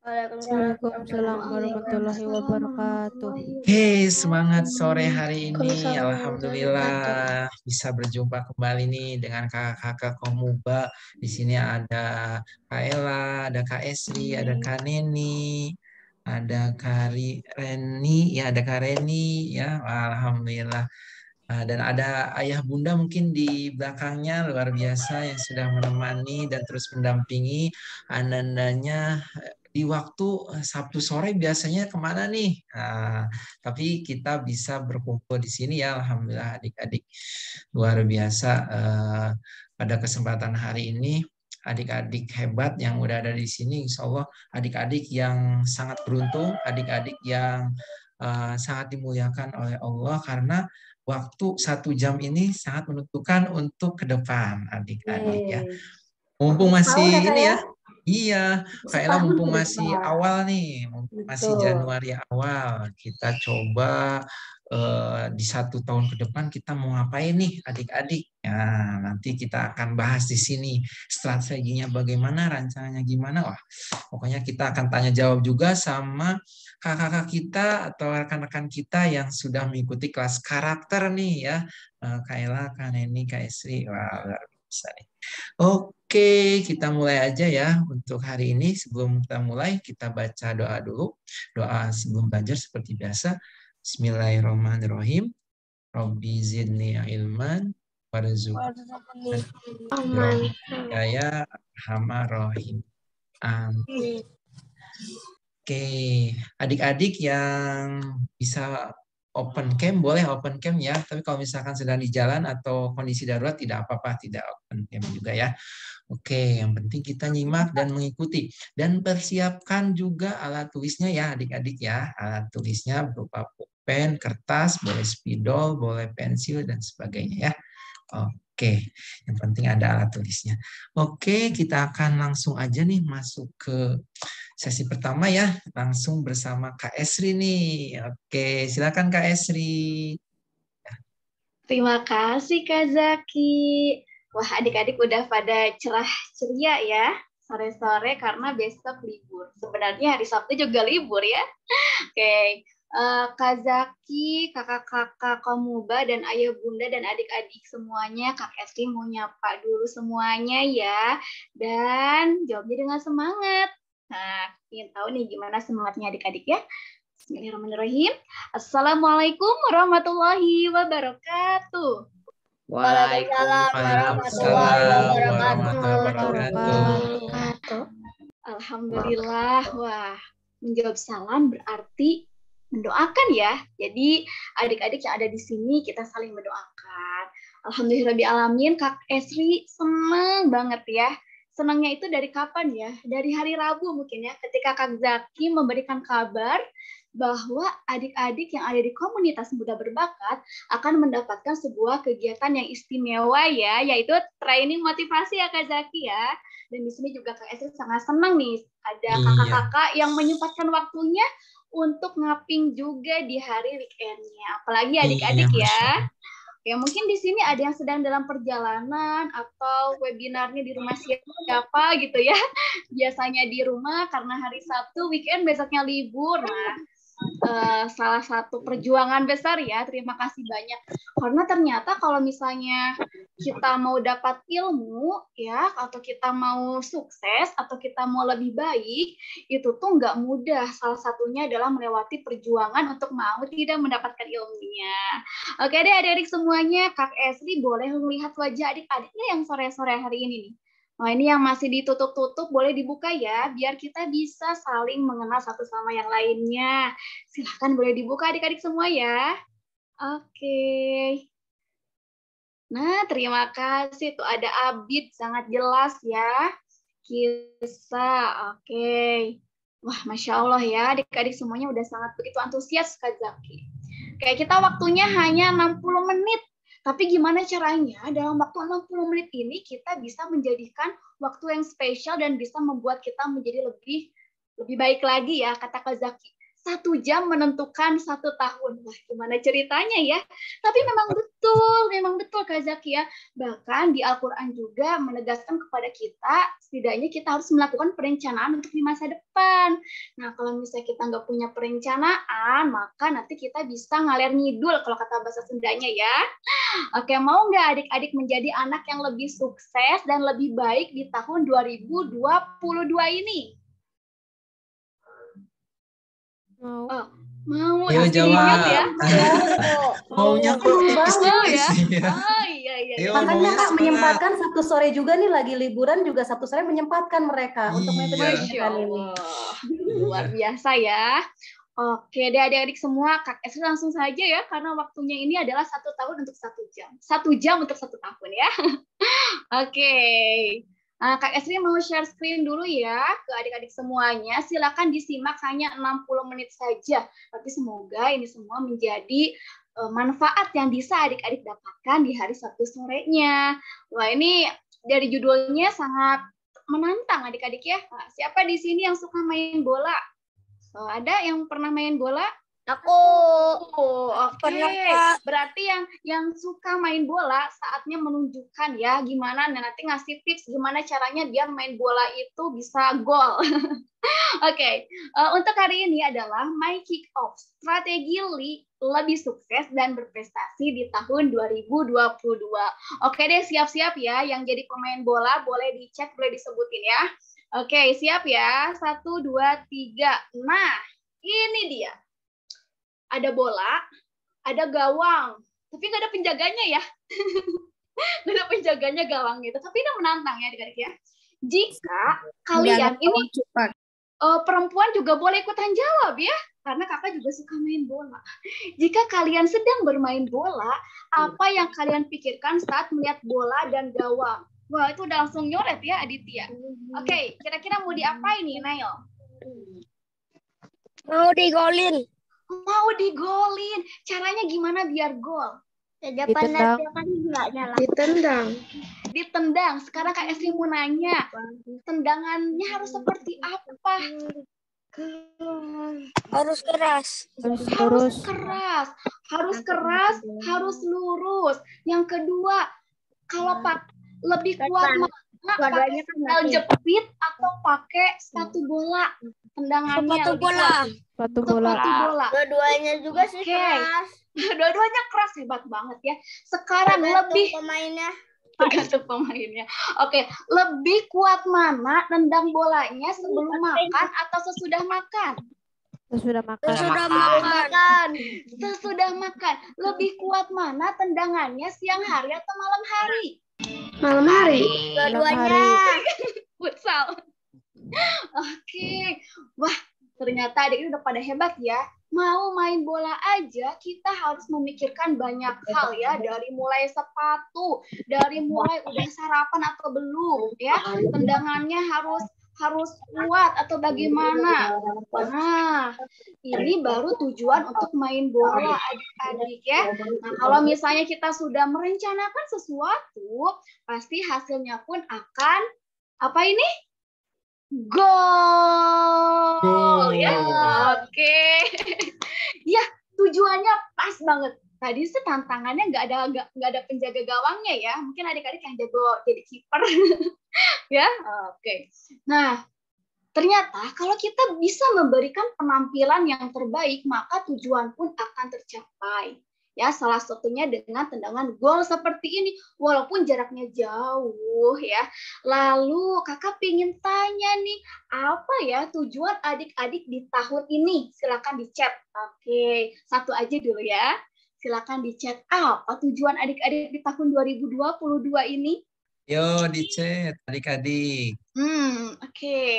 Waalaikumsalam warahmatullahi wabarakatuh. Hei, semangat sore hari ini. Waalaikumsalam warahmatullahi wabarakatuh. Alhamdulillah bisa berjumpa kembali nih dengan kakak-kakak Komuba. Di sini ada Kak Ella, ada Kak Esri, ada Kak Neni, ada Kak Reni, ya ada Kak Reni, ya Alhamdulillah. Dan ada ayah bunda mungkin di belakangnya luar biasa yang sudah menemani dan terus mendampingi anandanya di waktu Sabtu sore biasanya kemana nih? Tapi kita bisa berkumpul di sini ya, alhamdulillah adik-adik luar biasa. Pada kesempatan hari ini adik-adik hebat yang udah ada di sini, insya Allah adik-adik yang sangat beruntung, adik-adik yang sangat dimuliakan oleh Allah karena waktu 1 jam ini sangat menentukan untuk ke depan adik-adik ya. Mumpung masih ini ya, iya, kayaknya mumpung masih awal nih, mumpung masih Januari awal, kita coba di 1 tahun ke depan kita mau ngapain nih adik-adik. Ya, nanti kita akan bahas di sini strateginya bagaimana, rancangannya gimana. Wah, pokoknya kita akan tanya jawab juga sama kakak-kakak kita atau rekan-rekan kita yang sudah mengikuti kelas karakter nih ya. Kak Ella, Kak Neni, Kak Esri. Wah, luar biasa nih. Oke, kita mulai aja ya untuk hari ini. Sebelum kita mulai, kita baca doa dulu. Doa sebelum belajar seperti biasa. Bismillahirrahmanirrahim. Rabbi zidni ilman warzuqni ya Rahman Rahim. Amin. Oke, adik-adik yang bisa open cam boleh open cam ya. Tapi kalau misalkan sedang di jalan atau kondisi darurat tidak apa-apa, tidak open cam juga ya. Oke, yang penting kita nyimak dan mengikuti. Dan persiapkan juga alat tulisnya ya adik-adik ya. Alat tulisnya berupa pulpen, kertas, boleh spidol, boleh pensil, dan sebagainya ya. Oke, yang penting ada alat tulisnya. Oke, kita akan langsung aja nih masuk ke sesi pertama ya. Langsung bersama Kak Esri nih. Oke, silakan Kak Esri. Terima kasih Kak Zaki. Wah, adik-adik udah pada cerah ceria ya sore-sore karena besok libur. Sebenarnya hari Sabtu juga libur ya. Oke, Kak Zaki, kakak-kakak Komuba, dan ayah bunda dan adik-adik semuanya, Kak Esti mau nyapa dulu semuanya ya. Dan jawabnya dengan semangat. Nah, ingin tahu nih gimana semangatnya adik-adik ya. Bismillahirrahmanirrahim. Assalamualaikum warahmatullahi wabarakatuh. Waalaikumsalam warahmatullahi wabarakatuh. Alhamdulillah. Wah, menjawab salam berarti mendoakan ya. Jadi adik-adik yang ada di sini kita saling mendoakan. Alhamdulillahirrahmanirrahim. Kak Esri senang banget ya. Senangnya itu dari kapan ya? Dari hari Rabu mungkin ya, ketika Kak Zaki memberikan kabar bahwa adik-adik yang ada di komunitas muda berbakat akan mendapatkan sebuah kegiatan yang istimewa ya, yaitu training motivasi ya Kak Zaki ya. Dan di sini juga Kak Esri sangat senang nih ada kakak-kakak yang menyempatkan waktunya untuk ngaping juga di hari weekendnya. Apalagi adik-adik ya. Ya mungkin di sini ada yang sedang dalam perjalanan atau webinarnya di rumah siapa gitu ya. Biasanya di rumah karena hari Sabtu, weekend besoknya libur. Nah, salah satu perjuangan besar ya. Terima kasih banyak. Karena ternyata kalau misalnya kita mau dapat ilmu ya, atau kita mau sukses, atau kita mau lebih baik, itu tuh nggak mudah. Salah satunya adalah melewati perjuangan untuk mau tidak mendapatkan ilmunya. Oke deh adik-adik semuanya, Kak Esri boleh melihat wajah adik-adiknya yang sore-sore hari ini nih. Nah ini yang masih ditutup-tutup boleh dibuka ya, biar kita bisa saling mengenal satu sama yang lainnya. Silahkan boleh dibuka adik-adik semua ya. Oke. Nah terima kasih, tuh ada Abid, sangat jelas ya. Kisah, oke. Wah Masya Allah ya, adik-adik semuanya udah sangat begitu antusias Kak Zaki. Kayak kita waktunya hanya 60 menit. Tapi gimana caranya dalam waktu 60 menit ini kita bisa menjadikan waktu yang spesial dan bisa membuat kita menjadi lebih baik lagi ya, kata Kak Zaki. 1 jam menentukan 1 tahun. Wah, gimana ceritanya ya? Tapi memang betul Kak Zaki ya. Bahkan di Al-Quran juga menegaskan kepada kita, setidaknya kita harus melakukan perencanaan untuk di masa depan. Nah, kalau misalnya kita nggak punya perencanaan, maka nanti kita bisa ngalir ngidul kalau kata bahasa Sundanya ya. Oke, mau nggak adik-adik menjadi anak yang lebih sukses dan lebih baik di tahun 2022 ini? Mau. Oh, mau. Ayo Tapi jawab. ingat ya. Maunya kok tipis-tipis ya. Oh iya. Ayo, Makanya maunya Kak semangat. menyempatkan Sabtu sore juga nih, lagi liburan juga Sabtu sore menyempatkan mereka untuk mengikuti Iya. Masya kegiatan ini. Allah. Luar biasa ya. Oke deh adik-adik semua, Kak Esri langsung saja ya, karena waktunya ini adalah 1 tahun untuk 1 jam. 1 jam untuk 1 tahun ya. Oke. Nah, Kak Esri mau share screen dulu ya ke adik-adik semuanya. Silakan disimak hanya 60 menit saja. Tapi semoga ini semua menjadi manfaat yang bisa adik-adik dapatkan di hari Sabtu sorenya. Wah, ini dari judulnya sangat menantang adik-adik ya. Nah, siapa di sini yang suka main bola? Ada yang pernah main bola? Aku Oh, oke. pernah, Kak. Berarti yang suka main bola saatnya menunjukkan ya gimana, nanti ngasih tips gimana caranya biar main bola itu bisa gol. Oke, untuk hari ini adalah My Kick Off, strategi lebih sukses dan berprestasi di tahun 2022. Oke deh, siap-siap ya yang jadi pemain bola, boleh dicek, boleh disebutin ya. Oke, siap ya. 1, 2, 3. Nah, ini dia. Ada bola, ada gawang, tapi nggak ada penjaganya ya. Nggak ada penjaganya gawang gitu. Tapi ini menantang ya adik-adik ya. Jika kalian ini perempuan juga boleh ikutan jawab ya, karena kakak juga suka main bola. Jika kalian sedang bermain bola, apa yang kalian pikirkan saat melihat bola dan gawang? Wah, itu udah langsung nyoret ya Aditya. Oke, kira-kira mau diapain nih, Nail? Mau digolin. Mau digolin. Caranya gimana biar gol? Ditendang. kan nggak nyala. Ditendang. Sekarang Kak Esri mau nanya, tendangannya harus seperti apa? Harus keras. Harus Harus keras, harus lurus. Yang kedua, kalau lebih kuat mana, pakai sandal jepit atau pakai sepatu bola? Tendangannya Sepatu lebih bola. kuat. sepatu bola. Sepatu bola. Dua-duanya juga sih Oke. keras. Dua-duanya keras, hebat banget ya. Sekarang lebih pemainnya. tergantung pemainnya. Oke, lebih kuat mana nendang bolanya sebelum makan atau sesudah makan? Sesudah makan. Sudah makan. Sesudah makan. Lebih kuat mana tendangannya siang hari atau malam hari? Malam hari. Dua-duanya. Futsal. Oke. Wah, ternyata adik ini udah pada hebat ya. Mau main bola aja, kita harus memikirkan banyak hal ya. Dari mulai sepatu, dari mulai udah sarapan atau belum ya. Tendangannya harus kuat atau bagaimana. Nah, ini baru tujuan untuk main bola adik-adik ya. Nah, kalau misalnya kita sudah merencanakan sesuatu, pasti hasilnya pun akan apa ini? Gol. Ya, oke. Ya, tujuannya pas banget. Tadi sih tantangannya nggak ada penjaga gawangnya ya. Mungkin adik-adik yang jago jadi kiper. Ya, oke. Nah, ternyata kalau kita bisa memberikan penampilan yang terbaik, maka tujuan pun akan tercapai. Ya, salah satunya dengan tendangan gol seperti ini, walaupun jaraknya jauh ya. Lalu kakak pingin tanya nih, apa ya tujuan adik-adik di tahun ini? Silakan di chat. Oke, satu aja dulu ya. Silakan di chat. Apa tujuan adik-adik di tahun 2022 ini? Yo, di chat adik-adik. Oke.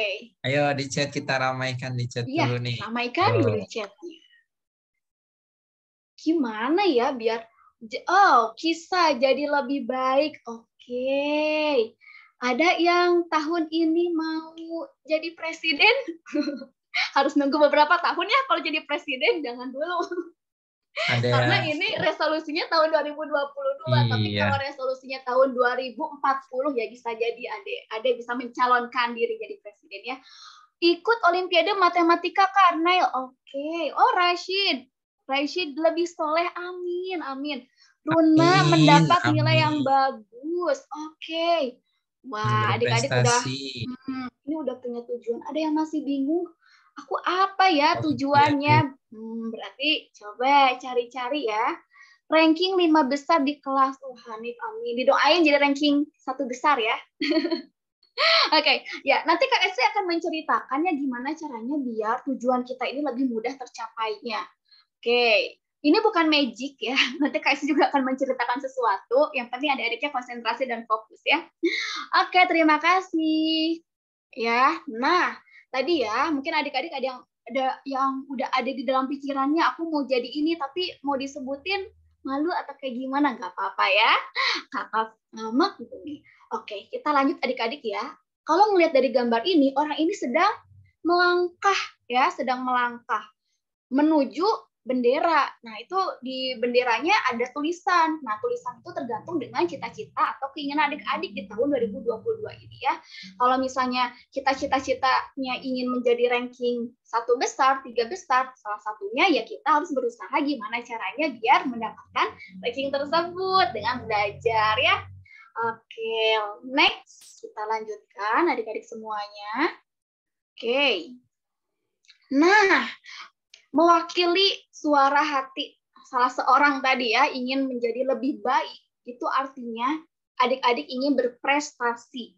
Ayo di chat, kita ramaikan di chat Iya, dulu nih. ramaikan dulu chatnya. Gimana ya biar kisah jadi lebih baik. Oke. Ada yang tahun ini mau jadi presiden? Harus nunggu beberapa tahun ya kalau jadi presiden, jangan dulu. Ada. Karena ini resolusinya tahun 2022, tapi Iya. kalau resolusinya tahun 2040 ya bisa jadi Ade bisa mencalonkan diri jadi presiden ya. Ikut Olimpiade Matematika Kak Nail. Oke. Oh, Rashid. Rashid lebih soleh. Amin. Amin. Runa Amin, mendapat nilai yang amin. bagus. Oke. Wah, adik-adik udah Berprestasi. ini udah punya tujuan. Ada yang masih bingung? Aku apa ya Olimpiade. tujuannya? Berarti coba cari-cari ya. Ranking 5 besar di kelas. Oh, Hanif, amin. Didoain jadi ranking 1 besar ya. Oke, ya nanti Kak Esti akan menceritakannya gimana caranya biar tujuan kita ini lebih mudah tercapainya. Oke, ini bukan magic ya. Nanti Kak Esti juga akan menceritakan sesuatu. Yang penting adik-adiknya konsentrasi dan fokus ya. Oke, terima kasih. Ya, nah tadi ya mungkin adik-adik ada yang udah ada di dalam pikirannya. Aku mau jadi ini tapi mau disebutin malu atau kayak gimana? Nggak apa-apa ya. Kakak ngambek gitu nih. Oke, kita lanjut adik-adik ya. Kalau melihat dari gambar ini, orang ini sedang melangkah ya, sedang melangkah menuju bendera. Nah, itu di benderanya ada tulisan. Nah, tulisan itu tergantung dengan cita-cita atau keinginan adik-adik di tahun 2022 ini ya. Kalau misalnya kita cita-citanya ingin menjadi ranking 1 besar, 3 besar, salah satunya ya kita harus berusaha gimana caranya biar mendapatkan ranking tersebut dengan belajar ya. Oke, next kita lanjutkan adik-adik semuanya. Oke. Nah, mewakili suara hati salah seorang tadi ya, ingin menjadi lebih baik. Itu artinya adik-adik ingin berprestasi.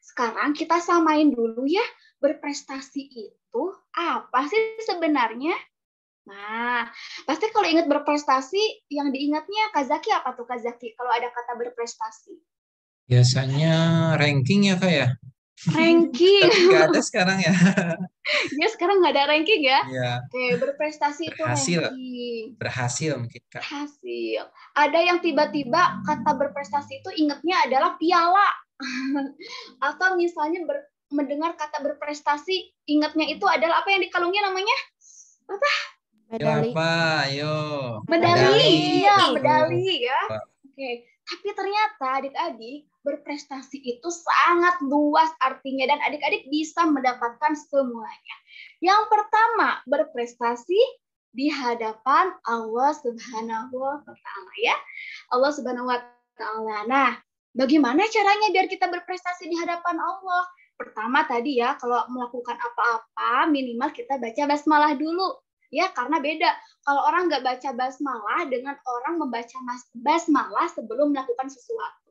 Sekarang kita samain dulu ya, berprestasi itu apa sih sebenarnya? Nah, pasti kalau ingat berprestasi, yang diingatnya Kak Zaki apa tuh Kak Zaki kalau ada kata berprestasi? Biasanya ranking ya Kak ya? Ranking. Tapi nggak ada sekarang ya. Ya sekarang nggak ada ranking ya. Iya. Oke, berprestasi itu Berhasil. ranking. Berhasil mungkin Kak. Hasil. Ada yang tiba-tiba kata berprestasi itu ingatnya adalah piala. Atau misalnya mendengar kata berprestasi, ingatnya itu adalah apa yang dikalungnya namanya? Apa? Medali. Apa? Ayo. Medali. Iya, Betul. medali ya. Oke. Tapi ternyata adik-adik berprestasi itu sangat luas artinya dan adik-adik bisa mendapatkan semuanya. Yang pertama, berprestasi di hadapan Allah Subhanahu wa Ta'ala ya. Allah Subhanahu wa Ta'ala. Nah, bagaimana caranya biar kita berprestasi di hadapan Allah? Pertama tadi ya, kalau melakukan apa-apa minimal kita baca basmalah dulu. Ya, karena beda. Kalau orang nggak baca basmalah dengan orang membaca basmalah sebelum melakukan sesuatu.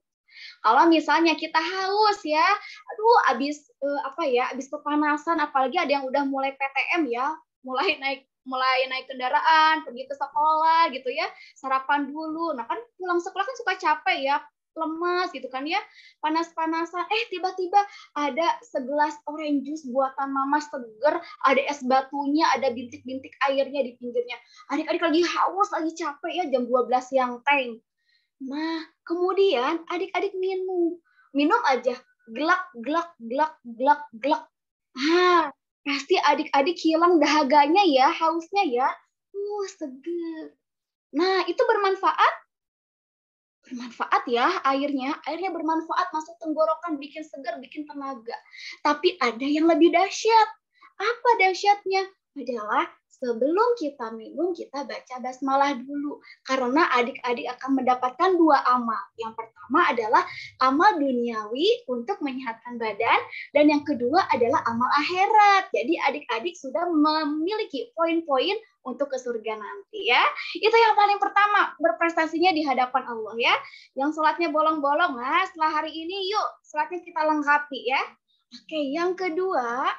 Kalau misalnya kita haus ya, aduh abis kepanasan, apalagi ada yang udah mulai PTM ya, mulai naik kendaraan, pergi ke sekolah gitu ya, sarapan dulu. Nah kan pulang sekolah kan suka capek ya, lemas gitu kan ya, panas-panasan. Tiba-tiba ada segelas orange juice buatan mama seger, ada es batunya, ada bintik-bintik airnya di pinggirnya. Adik-adik lagi haus, lagi capek ya, jam 12 siang teng. Nah, kemudian adik-adik minum aja, glak, glak, glak, glak, glak. Pasti adik-adik hilang dahaganya ya, hausnya ya. Seger. Nah, itu bermanfaat ya airnya bermanfaat masuk tenggorokan, bikin segar, bikin tenaga. Tapi ada yang lebih dahsyat. Apa dahsyatnya? Adalah sebelum kita minum kita baca basmalah dulu, karena adik-adik akan mendapatkan 2 amal. Yang pertama adalah amal duniawi untuk menyehatkan badan, dan yang kedua adalah amal akhirat. Jadi adik-adik sudah memiliki poin-poin untuk ke surga nanti ya. Itu yang paling pertama, berprestasinya di hadapan Allah ya. Yang sholatnya bolong-bolong, nah setelah hari ini yuk sholatnya kita lengkapi ya. Oke, yang kedua,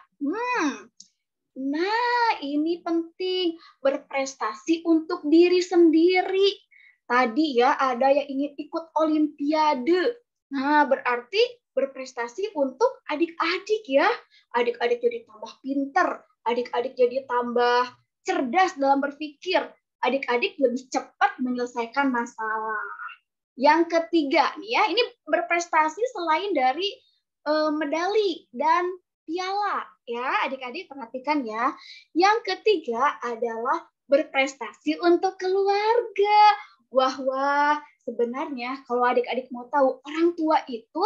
nah ini penting, berprestasi untuk diri sendiri. Tadi ya ada yang ingin ikut Olimpiade. Nah berarti berprestasi untuk adik-adik ya. Adik-adik jadi tambah pinter, adik-adik jadi tambah cerdas dalam berpikir, adik-adik lebih cepat menyelesaikan masalah. Yang ketiga nih ya, ini berprestasi selain dari medali dan piala ya, adik-adik perhatikan ya. Yang ketiga adalah berprestasi untuk keluarga. Wah, sebenarnya kalau adik-adik mau tahu, orang tua itu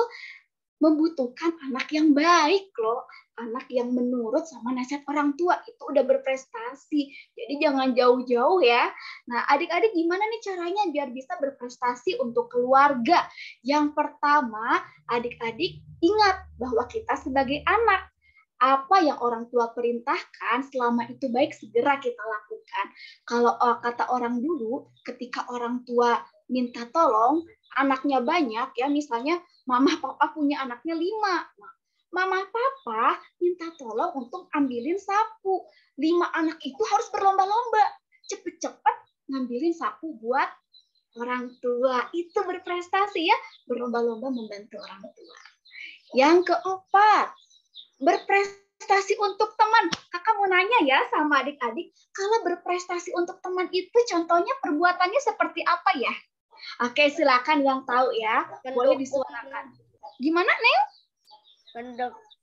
membutuhkan anak yang baik loh. Anak yang menurut sama nasihat orang tua itu udah berprestasi. Jadi jangan jauh-jauh ya. Nah, adik-adik gimana nih caranya biar bisa berprestasi untuk keluarga? Yang pertama, adik-adik ingat bahwa kita sebagai anak, apa yang orang tua perintahkan selama itu baik segera kita lakukan. Kalau kata orang dulu, ketika orang tua minta tolong, anaknya banyak ya, misalnya mama papa punya anaknya 5. Mama papa minta tolong untuk ambilin sapu. 5 anak itu harus berlomba-lomba. Cepet-cepet ngambilin sapu buat orang tua. Itu berprestasi ya, berlomba-lomba membantu orang tua. Yang keempat, berprestasi untuk teman. Kakak mau nanya ya sama adik-adik, kalau berprestasi untuk teman itu contohnya perbuatannya seperti apa ya? Oke, silakan yang tahu ya, boleh disuarakan. Gimana, Nel?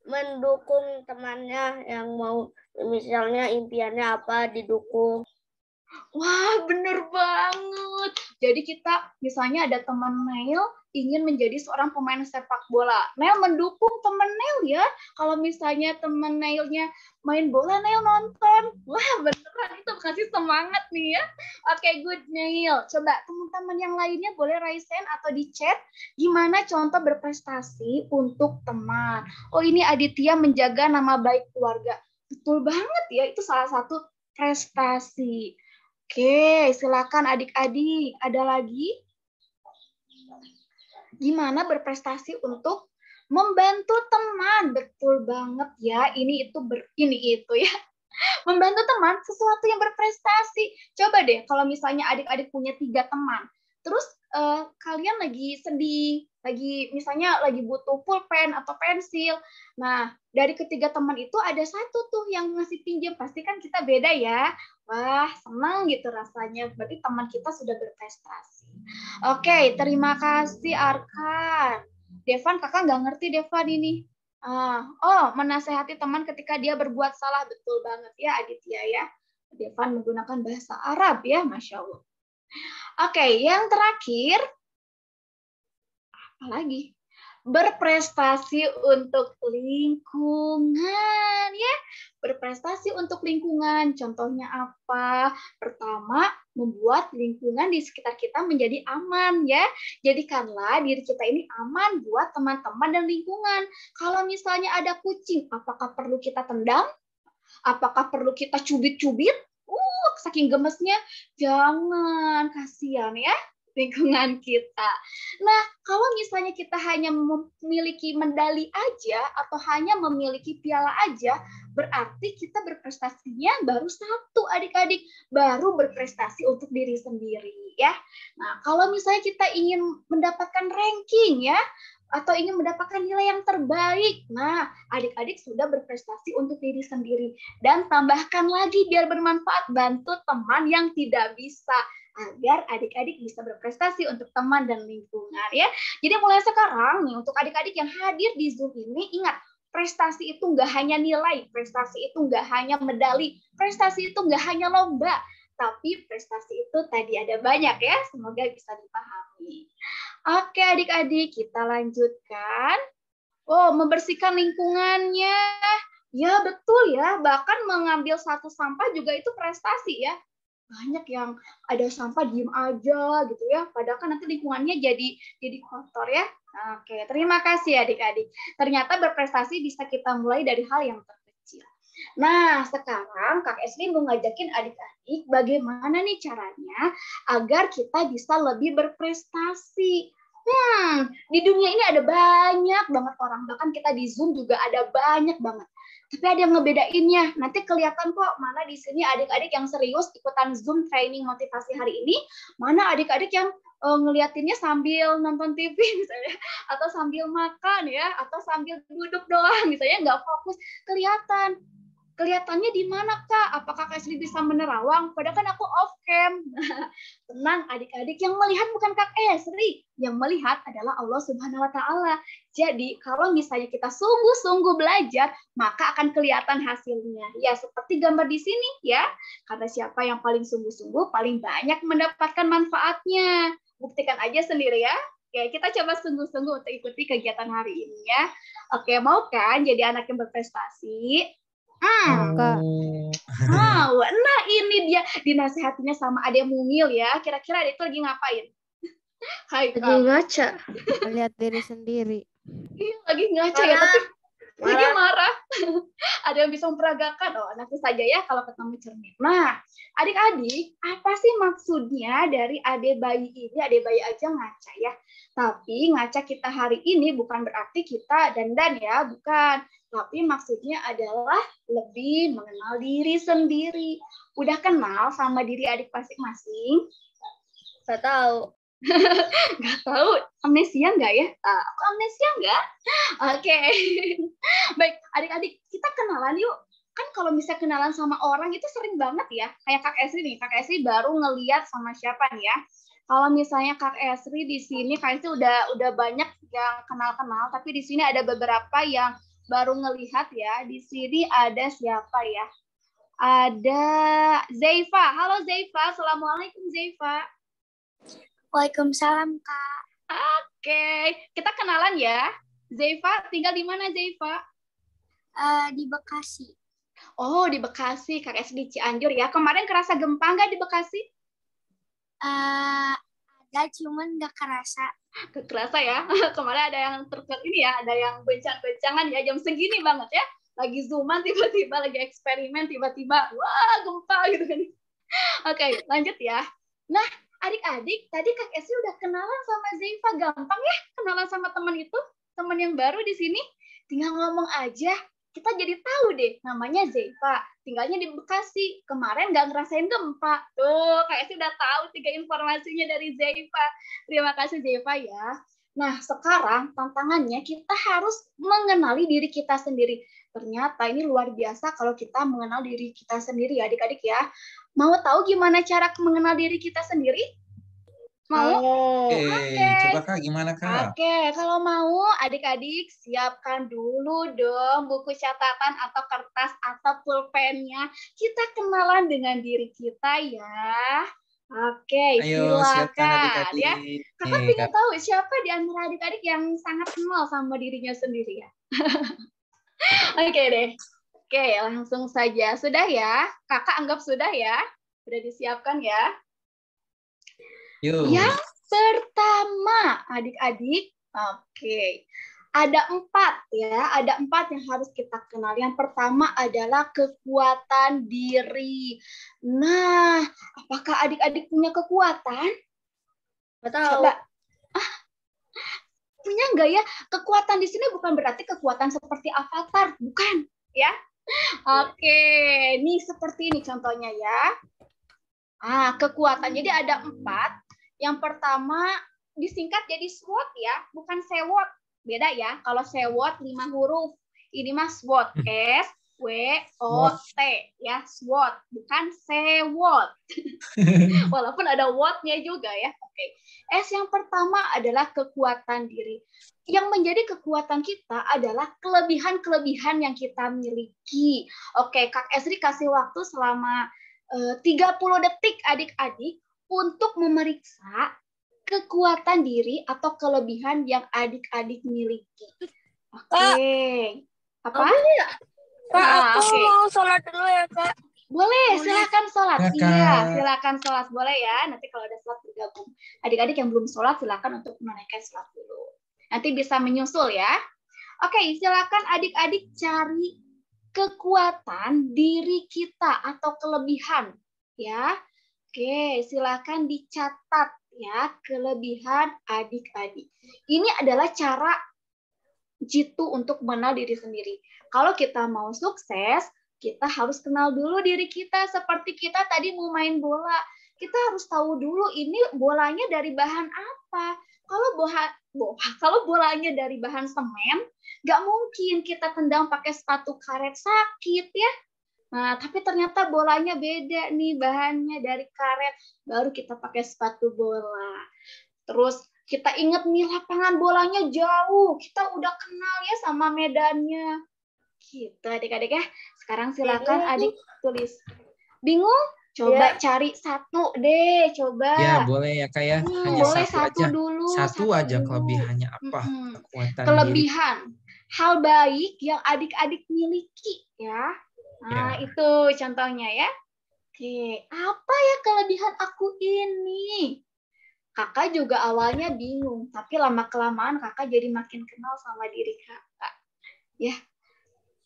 Mendukung temannya yang mau, misalnya impiannya apa, didukung. Wah, bener banget. Jadi kita misalnya ada teman Nail ingin menjadi seorang pemain sepak bola. Nail mendukung teman Nail ya. Kalau misalnya teman Nailnya main bola, Nail nonton. Wah, beneran itu kasih semangat nih ya. Oke, good Nail. Coba teman-teman yang lainnya boleh raise hand atau di chat gimana contoh berprestasi untuk teman. Oh, ini Aditya menjaga nama baik keluarga. Betul banget ya, itu salah satu prestasi. Oke, silakan adik-adik. Ada lagi? Gimana berprestasi untuk membantu teman? Betul banget ya. Ini itu ya. Membantu teman sesuatu yang berprestasi. Coba deh kalau misalnya adik-adik punya 3 teman. Terus kalian lagi sedih, misalnya lagi butuh pulpen atau pensil. Nah, dari ketiga teman itu ada satu tuh yang ngasih pinjam. Pasti kan kita beda ya. Wah, senang gitu rasanya. Berarti teman kita sudah berprestasi. Oke, terima kasih Arkan. Devan, kakak nggak ngerti Devan ini. Menasehati teman ketika dia berbuat salah. Betul banget ya Aditya ya. Devan menggunakan bahasa Arab ya, Masya Allah. Oke, yang terakhir, apa lagi? Berprestasi untuk lingkungan ya. Berprestasi untuk lingkungan. Contohnya apa? Pertama, membuat lingkungan di sekitar kita menjadi aman ya. Jadikanlah diri kita ini aman buat teman-teman dan lingkungan. Kalau misalnya ada kucing, apakah perlu kita tendang? Apakah perlu kita cubit-cubit? Saking gemesnya, jangan, kasihan ya lingkungan kita. Nah, kalau misalnya kita hanya memiliki medali aja atau hanya memiliki piala aja, berarti kita berprestasinya baru 1 adik-adik, baru berprestasi untuk diri sendiri ya. Nah, kalau misalnya kita ingin mendapatkan ranking ya, atau ingin mendapatkan nilai yang terbaik. Nah, adik-adik sudah berprestasi untuk diri sendiri. Dan tambahkan lagi biar bermanfaat, bantu teman yang tidak bisa. Agar adik-adik bisa berprestasi untuk teman dan lingkungan ya. Jadi mulai sekarang nih, untuk adik-adik yang hadir di Zoom ini, ingat, prestasi itu nggak hanya nilai, prestasi itu nggak hanya medali, prestasi itu nggak hanya lomba. Tapi prestasi itu tadi ada banyak ya, semoga bisa dipahami. Oke adik-adik, kita lanjutkan. Membersihkan lingkungannya. Ya betul ya, bahkan mengambil satu sampah juga itu prestasi ya. Banyak yang ada sampah diem aja gitu ya, padahal kan nanti lingkungannya jadi kotor ya. Oke, terima kasih adik-adik. Ternyata berprestasi bisa kita mulai dari hal yang terkecil. Nah, sekarang Kak Esli mau ngajakin adik-adik bagaimana nih caranya agar kita bisa lebih berprestasi. Di dunia ini ada banyak banget orang, bahkan kita di Zoom juga ada banyak banget. Tapi ada yang ngebedainnya. Nanti kelihatan kok mana di sini adik-adik yang serius ikutan Zoom training motivasi hari ini, mana adik-adik yang ngeliatinnya sambil nonton TV misalnya, atau sambil makan ya, atau sambil duduk doang misalnya, nggak fokus. Kelihatannya di mana Kak? Apakah Kak Esli bisa menerawang? Padahal kan aku off cam. Tenang adik-adik, yang melihat bukan Kak Esli, yang melihat adalah Allah Subhanahu wa taala. Jadi, kalau misalnya kita sungguh-sungguh belajar, maka akan kelihatan hasilnya. Ya, seperti gambar di sini ya. Karena siapa yang paling sungguh-sungguh paling banyak mendapatkan manfaatnya. Buktikan aja sendiri ya. Oke, kita coba sungguh-sungguh untuk ikuti kegiatan hari ini ya. Oke, mau kan jadi anak yang berprestasi? Kak. Mau. Nah, ini dia dinasihatinya sama Ade Mungil ya. Kira-kira Ade itu lagi ngapain? Hai, Lagi Kak. ngaca. Melihat diri sendiri. Iya, lagi ngaca ya, tapi lagi Marah. marah. Ada yang bisa memperagakan. Oh, nanti saja ya kalau ketemu cermin. Nah, adik-adik, apa sih maksudnya dari ade bayi ini? Ade bayi aja ngaca ya. Tapi ngaca kita hari ini bukan berarti kita dandan ya, bukan. Tapi maksudnya adalah lebih mengenal diri sendiri. Udah kenal sama diri adik masing-masing? Gak tahu. Nggak tahu, amnesia nggak ya? Aku amnesia nggak? Oke. Baik, adik-adik, kita kenalan yuk. Kan kalau misalnya kenalan sama orang itu sering banget ya. Kayak Kak Esri nih, Kak Esri baru ngeliat sama siapa nih ya. Kalau misalnya Kak Esri di sini, Kak Esri udah banyak yang kenal-kenal, tapi di sini ada beberapa yang baru ngelihat ya. Di sini ada siapa ya? Ada Zaifa. Halo Zaifa, Assalamualaikum Zaifa. Waalaikumsalam, Kak. Oke, kita kenalan ya. Zaifa, tinggal di mana Zaifa? Di Bekasi. Oh, di Bekasi, Kak Es di Cianjur ya. Kemarin kerasa gempa nggak di Bekasi? Ada, cuman nggak kerasa. Kerasa ya. Kemarin ada yang ini ya, ada yang bencang-bencangan ya jam segini banget ya. Lagi zooman tiba-tiba lagi eksperimen tiba-tiba wah gempa gitu kan. Oke, lanjut ya. Nah, adik-adik, tadi Kak Esri udah kenalan sama Zaifa. Gampang ya kenalan sama teman itu? Teman yang baru di sini. Tinggal ngomong aja. Kita jadi tahu deh, namanya Zaifa. Tinggalnya di Bekasi. Kemarin nggak ngerasain gempa. Tuh, Kak Esri udah tahu 3 informasinya dari Zaifa. Terima kasih Zaifa ya. Nah, sekarang tantangannya kita harus mengenali diri kita sendiri. Ternyata ini luar biasa kalau kita mengenal diri kita sendiri ya adik-adik ya. Mau tahu gimana cara mengenal diri kita sendiri? Mau? Oke, coba Kak, gimana Kak? Oke, kalau mau adik-adik siapkan dulu dong buku catatan atau kertas atau pulpennya. Kita kenalan dengan diri kita ya. Oke, Ayo, siapkan silakan adik-adik. ya. Kakak Nih, pengen tahu siapa di antara adik-adik yang sangat kenal sama dirinya sendiri ya. Oke deh. Oke, langsung saja. Sudah ya? Kakak anggap sudah ya? Sudah disiapkan ya? Yuk. Yang pertama, adik-adik. Oke. Ada 4 ya. Ada 4 yang harus kita kenal. Yang pertama adalah kekuatan diri. Nah, apakah adik-adik punya kekuatan? Gak tahu. Coba. Punya nggak ya? Kekuatan di sini bukan berarti kekuatan seperti avatar. Bukan. Ya. Oke, ini seperti ini contohnya ya. Kekuatan. Jadi ada 4. Yang pertama disingkat jadi SWOT ya, bukan sewot. Beda ya. Kalau sewot 5 huruf. Ini mah SWOT. S W O T ya, SWOT, bukan sewot. Walaupun ada what-nya juga ya. Oke. S yang pertama adalah kekuatan diri. Yang menjadi kekuatan kita adalah kelebihan-kelebihan yang kita miliki. Oke, Kak Esri kasih waktu selama 30 detik adik-adik untuk memeriksa kekuatan diri atau kelebihan yang adik-adik miliki. Oke. Apa? Kak, aku Oke. mau sholat dulu ya, Kak. Boleh, silakan sholat. Silakan. Iya, silakan sholat. Boleh ya, nanti kalau ada sholat bergabung. Adik-adik yang belum sholat, silakan untuk menunaikan sholat dulu. Nanti bisa menyusul ya. Oke, silakan adik-adik cari kekuatan diri kita atau kelebihan. Ya, oke, silakan dicatat ya, kelebihan adik-adik. Ini adalah cara jitu untuk mengenal diri sendiri. Kalau kita mau sukses, kita harus kenal dulu diri kita. Seperti kita tadi mau main bola, kita harus tahu dulu ini bolanya dari bahan apa. Kalau bolanya dari bahan semen, nggak mungkin kita tendang pakai sepatu karet, sakit ya. Nah, tapi ternyata bolanya beda nih, bahannya dari karet, baru kita pakai sepatu bola. Terus kita ingat nih lapangan bolanya jauh, kita udah kenal ya sama medannya. Gitu adik-adik ya. Sekarang silakan adik tulis. Bingung? Coba cari satu deh, coba. Ya, boleh ya Kak ya. Hanya Boleh satu aja. dulu. Satu aja kelebihannya apa? Kekuatan diri. Kelebihan. Hal baik yang adik-adik miliki ya. Nah, Ya. itu contohnya ya. Oke, apa ya kelebihan aku ini? Kakak juga awalnya bingung, tapi lama-kelamaan kakak jadi makin kenal sama diri kakak. Ya,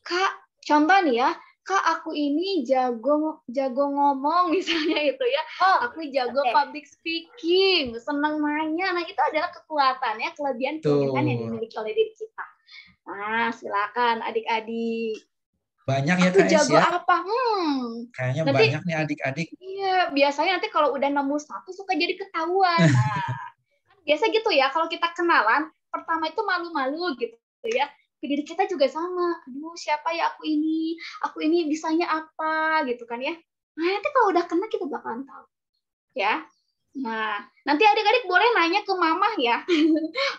Kak, contoh nih ya, Kak aku ini jago ngomong misalnya itu ya. Aku jago public speaking, senang nanya. Nah, itu adalah kekuatan ya, kelebihan yang dimiliki oleh diri kita. Nah, silakan adik-adik. Banyak ya Aku Kak jago ya? apa? Kayaknya Nanti, banyak nih adik-adik. Iya, biasanya nanti kalau udah nemu satu suka jadi ketahuan. Nah, biasa gitu ya, kalau kita kenalan, pertama itu malu-malu gitu ya. Ke diri kita juga sama. Aduh, siapa ya aku ini? Aku ini bisanya apa? Gitu kan ya. Nah, nanti kalau udah kenal kita bakalan tahu. Ya. Nah, nanti adik-adik boleh nanya ke mama ya.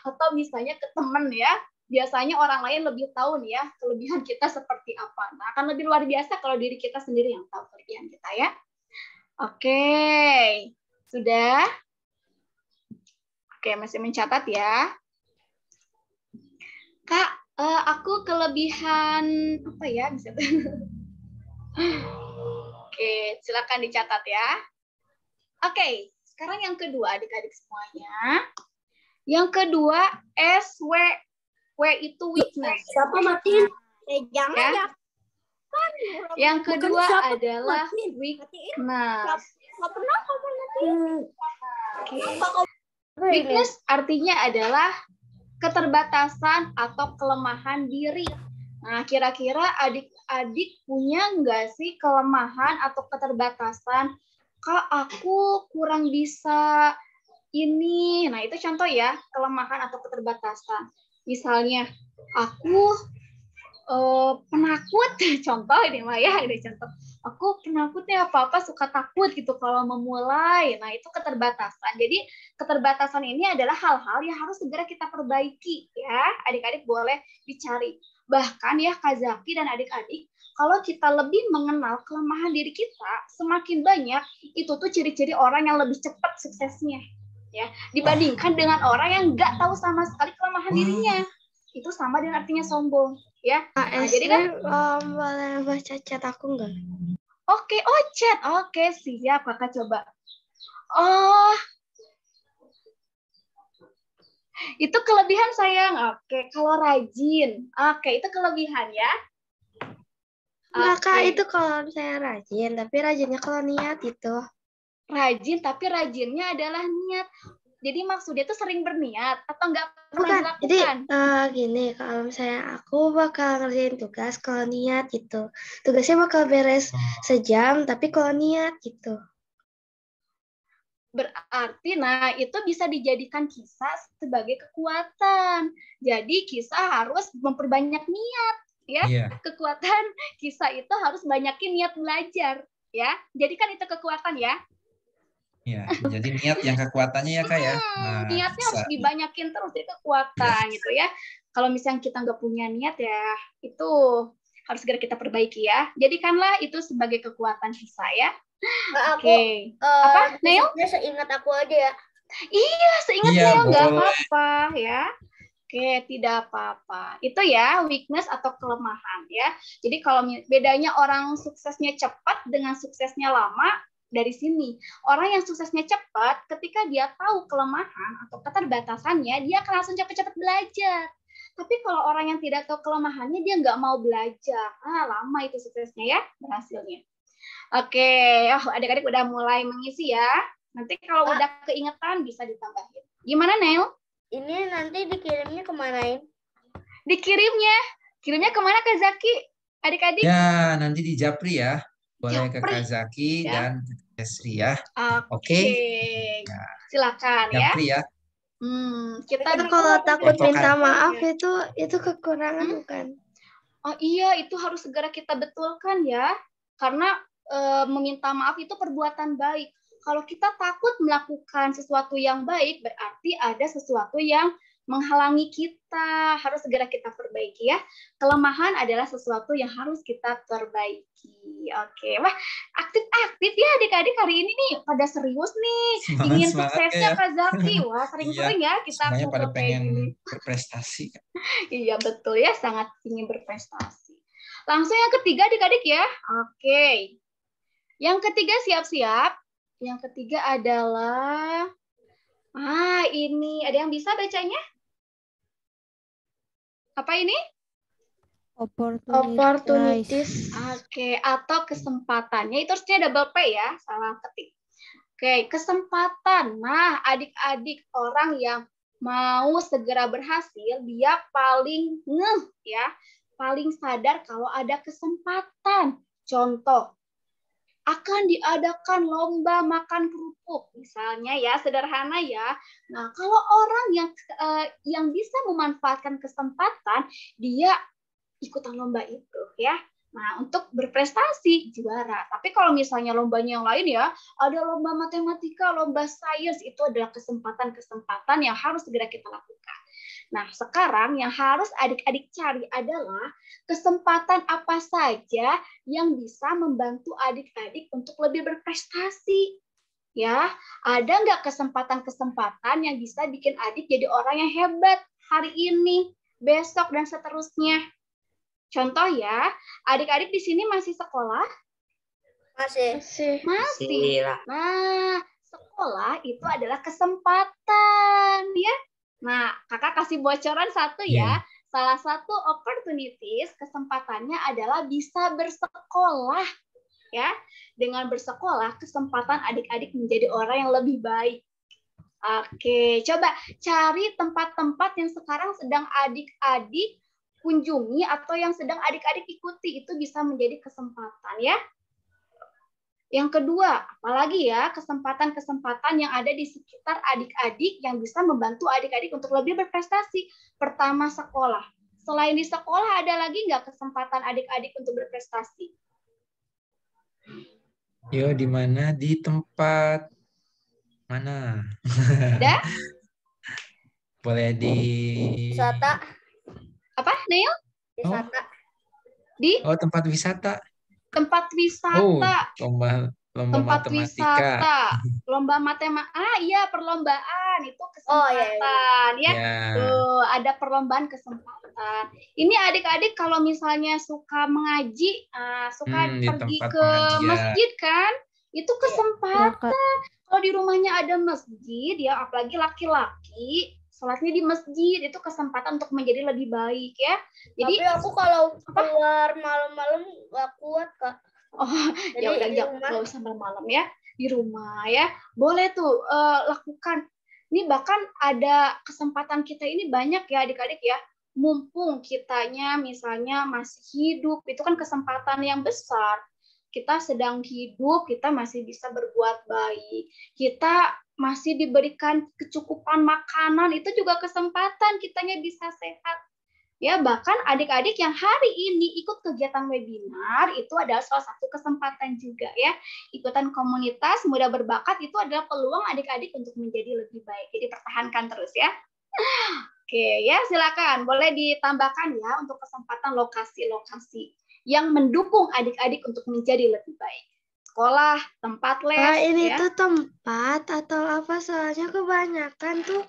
Atau misalnya ke temen ya. Biasanya orang lain lebih tahu nih ya, kelebihan kita seperti apa. Nah, akan lebih luar biasa kalau diri kita sendiri yang tahu kelebihan kita ya. Oke. Sudah? Oke, masih mencatat ya. Kak, aku kelebihan apa ya? Bisa. Oke, silakan dicatat ya. Oke, sekarang yang kedua adik-adik semuanya. Yang kedua SW. W itu weakness. Siapa matiin? Jangan Ya. ya. Yang Bukan kedua siapa adalah matiin. weakness. Nggak pernah kamu matiin. Oke. Weakness artinya adalah keterbatasan atau kelemahan diri. Nah, kira-kira adik-adik punya nggak sih kelemahan atau keterbatasan? Kak, aku kurang bisa ini. Nah, itu contoh ya, kelemahan atau keterbatasan. Misalnya, aku penakut, contoh ini mah ya, ini contoh. Aku penakutnya apa-apa suka takut gitu kalau memulai. Nah, itu keterbatasan. Jadi, keterbatasan ini adalah hal-hal yang harus segera kita perbaiki ya. Adik-adik boleh dicari. Bahkan ya Kak Zaki dan adik-adik, kalau kita lebih mengenal kelemahan diri kita, semakin banyak itu tuh ciri-ciri orang yang lebih cepat suksesnya. Ya, dibandingkan dengan orang yang nggak tahu sama sekali kelemahan dirinya. Itu sama dengan artinya sombong. Ya, nah, jadi kan boleh baca chat aku nggak? Oke, chat. Oke, siap kakak coba. Oh, itu kelebihan sayang. Oke, kalau rajin. Oke, itu kelebihan ya. Kak, itu kalau saya rajin, tapi rajinnya kalau niat itu. Rajin, tapi rajinnya adalah niat. Jadi maksudnya itu sering berniat atau enggak pernah Bukan, jadi dilakukan? gini, kalau misalnya aku bakal ngerjain tugas kalau niat gitu. Tugasnya bakal beres sejam, tapi kalau niat gitu. Berarti, nah itu bisa dijadikan kisah sebagai kekuatan. Jadi kisah harus memperbanyak niat, ya. Iya. Kekuatan kisah itu harus banyakin niat belajar, ya. Jadi kan itu kekuatan ya. Iya, jadi niat yang kekuatannya ya Kak ya. Nah, niatnya harus dibanyakin terus, jadi kekuatan gitu ya. Kalau misalnya kita nggak punya niat ya, itu harus segera kita perbaiki ya. Jadikanlah itu sebagai kekuatan kisah ya. Oke. Apa, Neil? Seingat aku aja ya. Iya, seingat Iya, Neil nggak boleh. apa-apa ya. Oke, tidak apa-apa. Itu ya weakness atau kelemahan ya. Jadi kalau bedanya orang suksesnya cepat dengan suksesnya lama dari sini. Orang yang suksesnya cepat ketika dia tahu kelemahan atau keterbatasannya, dia akan langsung cepat-cepat belajar. Tapi kalau orang yang tidak tahu kelemahannya, dia nggak mau belajar. Lama itu suksesnya ya, berhasilnya. Oke, adik-adik udah mulai mengisi ya. Nanti kalau udah keingetan bisa ditambahin. Gimana, Neil? Ini nanti dikirimnya kemanain? Kirimnya kemana Kak Zaki? Adik-adik? Ya, nanti di Japri ya. Boleh ke Japri. Kak Zaki Ya. dan ke Esri ya. Oke. Ya. Silakan ya. Japri ya. Kita kalau takut Fotokan. minta maaf itu kekurangan bukan? Oh iya, itu harus segera kita betulkan ya. Karena meminta maaf itu perbuatan baik. Kalau kita takut melakukan sesuatu yang baik, berarti ada sesuatu yang menghalangi kita. Harus segera kita perbaiki ya. Kelemahan adalah sesuatu yang harus kita perbaiki. Oke, wah aktif-aktif ya adik-adik hari ini nih, pada serius nih, Semangat ingin semangatnya suksesnya ya. Kak Zaki. Wah, Iya, sering-sering ya kita semuanya pada kumpul kayak pengen gini. berprestasi. Iya betul ya, sangat ingin berprestasi. Langsung yang ketiga adik-adik ya. Oke. Yang ketiga siap-siap. Yang ketiga adalah ini ada yang bisa bacanya? Apa ini? Opportunities. Oke, atau kesempatannya itu harusnya double P ya, salah ketik. Oke, kesempatan. Nah, adik-adik orang yang mau segera berhasil, dia paling ngeh ya, paling sadar kalau ada kesempatan. Contoh, akan diadakan lomba makan kerupuk, misalnya ya, sederhana ya. Nah, kalau orang yang bisa memanfaatkan kesempatan, dia ikutan lomba itu ya. Nah, untuk berprestasi juara. Tapi kalau misalnya lombanya yang lain ya, ada lomba matematika, lomba sains, itu adalah kesempatan-kesempatan yang harus segera kita lakukan. Nah, sekarang yang harus adik-adik cari adalah kesempatan apa saja yang bisa membantu adik-adik untuk lebih berprestasi. Ya, ada nggak kesempatan-kesempatan yang bisa bikin adik jadi orang yang hebat hari ini, besok, dan seterusnya? Contoh ya, adik-adik di sini masih sekolah? Masih. Masih. Nah, sekolah itu adalah kesempatan ya. Nah, kakak kasih bocoran satu ya. Salah satu opportunities, kesempatannya adalah bisa bersekolah. Ya, dengan bersekolah, kesempatan adik-adik menjadi orang yang lebih baik. Oke, coba cari tempat-tempat yang sekarang sedang adik-adik kunjungi atau yang sedang adik-adik ikuti, itu bisa menjadi kesempatan ya. Yang kedua, apalagi ya kesempatan-kesempatan yang ada di sekitar adik-adik yang bisa membantu adik-adik untuk lebih berprestasi. Pertama, sekolah. Selain di sekolah, ada lagi nggak kesempatan adik-adik untuk berprestasi? Yo, di mana? Di tempat mana? Ada? Boleh di Wisata. Apa, Neil? Wisata. tempat wisata. Tempat wisata. Lomba Tempat matematika. wisata, lomba matematika, iya perlombaan itu kesempatan ya. Tuh ada perlombaan kesempatan. Ini adik-adik kalau misalnya suka mengaji, suka pergi ke masjid kan, itu kesempatan. Kalau di rumahnya ada masjid ya, apalagi laki-laki, sholatnya di masjid, itu kesempatan untuk menjadi lebih baik ya. Jadi tapi aku kalau keluar malam-malam nggak kuat Kak. Ya udah nggak usah malam-malam ya, di rumah ya boleh tuh lakukan. Ini bahkan ada kesempatan kita ini banyak ya adik-adik ya, mumpung kitanya misalnya masih hidup, itu kan kesempatan yang besar. Kita sedang hidup, kita masih bisa berbuat baik, kita masih diberikan kecukupan makanan, itu juga kesempatan kitanya bisa sehat. Ya, bahkan adik-adik yang hari ini ikut kegiatan webinar itu adalah salah satu kesempatan juga ya. Ikutan komunitas muda berbakat itu adalah peluang adik-adik untuk menjadi lebih baik. Jadi pertahankan terus ya. Oke ya, silakan boleh ditambahkan ya untuk kesempatan lokasi-lokasi yang mendukung adik-adik untuk menjadi lebih baik. Sekolah, tempat les. Ini ya. tuh tempat atau apa? Soalnya kebanyakan tuh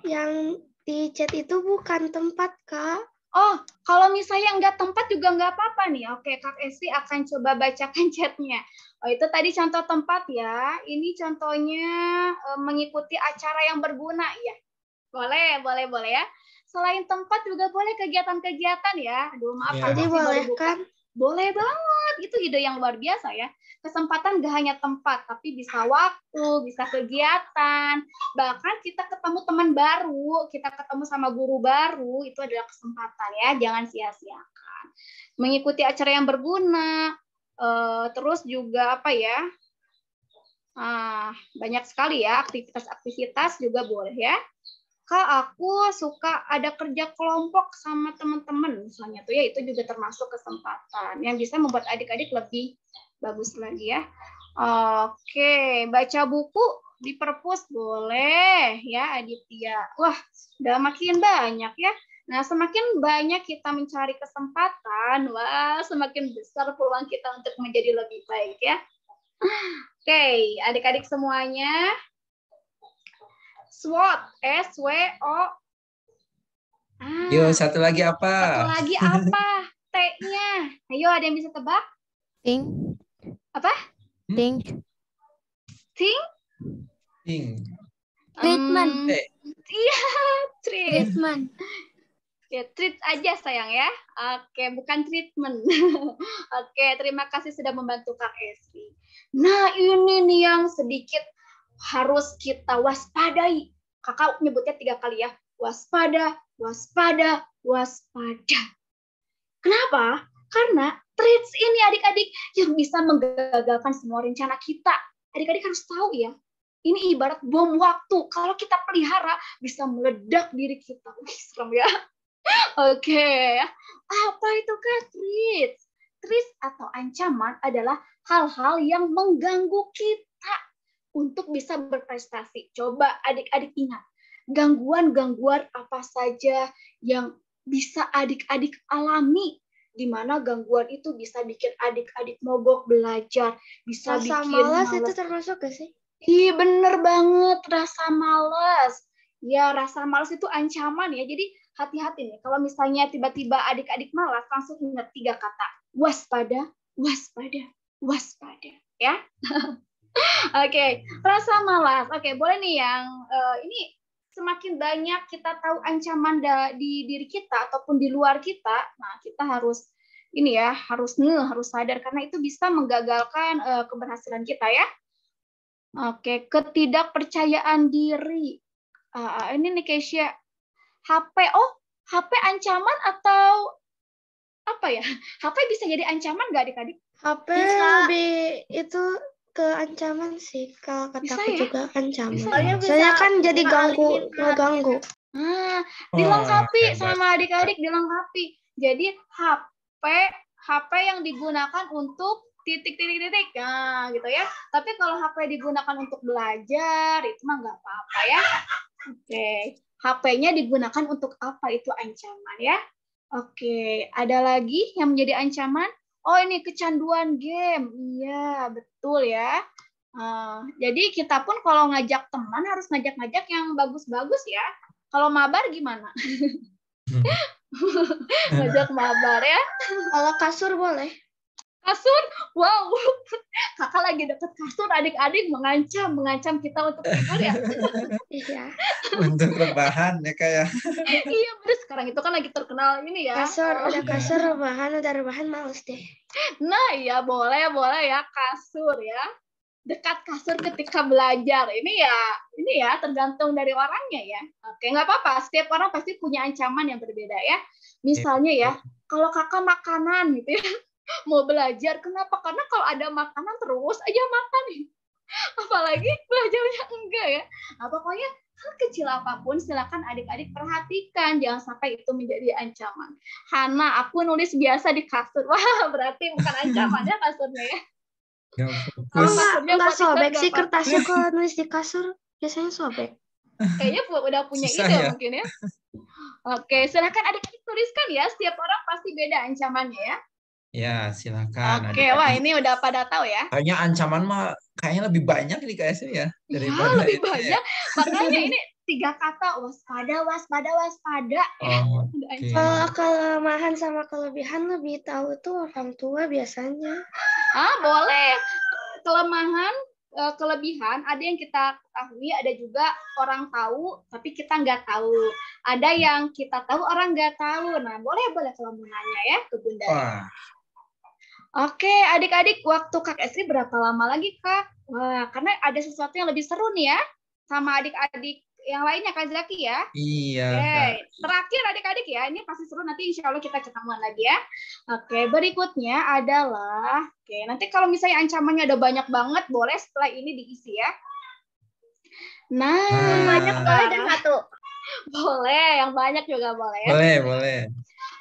yang di chat itu bukan tempat, Kak. Oh, kalau misalnya nggak tempat juga nggak apa-apa nih. Oke, Kak Esi akan coba bacakan chatnya. Oh, itu tadi contoh tempat ya. Ini contohnya mengikuti acara yang berguna ya. Boleh ya. Selain tempat juga boleh kegiatan-kegiatan ya. Aduh, maaf. Jadi boleh kan? Boleh banget. Itu ide yang luar biasa ya. Kesempatan gak hanya tempat, tapi bisa waktu, bisa kegiatan. Bahkan kita ketemu teman baru, kita ketemu sama guru baru, itu adalah kesempatan ya, jangan sia-siakan. Mengikuti acara yang berguna, terus juga apa ya, banyak sekali ya, aktivitas-aktivitas juga boleh ya. Kak, aku suka ada kerja kelompok sama teman-teman misalnya tuh ya, itu juga termasuk kesempatan yang bisa membuat adik-adik lebih bagus lagi ya. Oke, baca buku di perpus boleh ya Aditya. Wah, udah makin banyak ya. Nah, semakin banyak kita mencari kesempatan, wah semakin besar peluang kita untuk menjadi lebih baik ya. Oke, adik-adik semuanya. SWOT, S-W-O. Yo, satu lagi Satu apa? lagi apa? T-nya. Ayo, ada yang bisa tebak? Think. Apa? Think. Think? Ting. Treatment. Iya, treat. Treatment. Ya, treat aja sayang ya. Oke, bukan treatment. Oke, terima kasih sudah membantu Kak Esri. Nah, ini nih yang sedikit harus kita waspadai. Kakak nyebutnya 3 kali ya. Waspada, waspada, waspada. Kenapa? Karena treats ini adik-adik yang bisa menggagalkan semua rencana kita. Adik-adik harus tahu ya. Ini ibarat bom waktu. Kalau kita pelihara, bisa meledak diri kita. Wih, serem ya. Oke, apa itu Kak treats? Treats atau ancaman adalah hal-hal yang mengganggu kita untuk bisa berprestasi. Coba adik-adik ingat, gangguan-gangguan apa saja yang bisa adik-adik alami, di mana gangguan itu bisa bikin adik-adik mogok belajar, bisa Rasa bikin malas itu termasuk gak sih? Iya bener banget, rasa malas. Ya rasa malas itu ancaman ya. Jadi hati-hati nih. Kalau misalnya tiba-tiba adik-adik malas, langsung ingat 3 kata. Waspada, waspada, waspada. Ya. Oke, rasa malas. Oke, boleh nih yang ini semakin banyak kita tahu ancaman di diri kita ataupun di luar kita. Nah, kita harus ini ya, harus sadar karena itu bisa menggagalkan keberhasilan kita ya. Oke, ketidakpercayaan diri. Ini nih Keisha. HP, HP ancaman atau apa ya? HP bisa jadi ancaman nggak adik-adik? HP Bisa. lebih itu ke ancaman sih. Kalau Bisa kataku ya? juga ancaman. Bisa ya? Soalnya kan jadi ngalihin ngeganggu. Dilengkapi hebat. sama adik-adik, dilengkapi. Jadi HP yang digunakan untuk titik-titik-titik, nah gitu ya. Tapi kalau HP digunakan untuk belajar, itu mah nggak apa-apa ya. Oke, HP-nya digunakan untuk apa itu ancaman ya. Oke, ada lagi yang menjadi ancaman? Oh ini kecanduan game, iya betul ya. Jadi kita pun kalau ngajak teman harus ngajak-ngajak yang bagus-bagus ya. Kalau mabar gimana? Ngajak mabar ya. Kalau kasur boleh. Kasur, wow, kakak lagi deket kasur, adik-adik mengancam kita untuk tidur ya. Iya. Untuk rebahan ya kayak. Iya bener, sekarang itu kan lagi terkenal ini ya. Udah kasur rebahan males deh. Nah iya boleh ya kasur ya. Dekat kasur ketika belajar. Ini ya tergantung dari orangnya ya. Oke, nggak apa-apa. Setiap orang pasti punya ancaman yang berbeda ya. Misalnya ya, kalau kakak makanan gitu ya, mau belajar. Kenapa? Karena kalau ada makanan terus aja makan. Apalagi belajarnya enggak ya. Pokoknya hal kecil apapun silakan adik-adik perhatikan. Jangan sampai itu menjadi ancaman. Hana, aku nulis biasa di kasur. Wah, berarti bukan ancamannya kasurnya ya. Nggak sobek sih kertasnya kalau nulis di kasur. Biasanya sobek. Kayaknya udah punya Susah ide ya? mungkin ya. Oke, silakan adik-adik tuliskan ya. Setiap orang pasti beda ancamannya ya. Ya, silakan. Oke, wah ini udah pada tahu ya. Kayaknya ancaman mah kayaknya lebih banyak nih KSnya ya. Ya, lebih banyak. Makanya ini 3 kata, waspada, waspada, waspada. Oke. Kalau kelemahan sama kelebihan lebih tahu tuh orang tua biasanya. Boleh. Kelemahan, kelebihan, ada yang kita ketahui, ada juga orang tahu, tapi kita nggak tahu. Ada yang kita tahu, orang nggak tahu. Nah, boleh kalau mau nanya ya ke Bunda. Wah. Oke, adik-adik, waktu Kak Esri berapa lama lagi, Kak? Wah, karena ada sesuatu yang lebih seru nih ya, sama adik-adik yang lainnya, Kak Zaki ya. Iya. Oke, terakhir adik-adik ya, ini pasti seru, nanti insya Allah kita ketemuan lagi ya. Oke, berikutnya adalah, nanti kalau misalnya ancamannya ada banyak banget, boleh setelah ini diisi ya. Nah, banyak boleh dan satu. Boleh, yang banyak juga boleh ya. Boleh.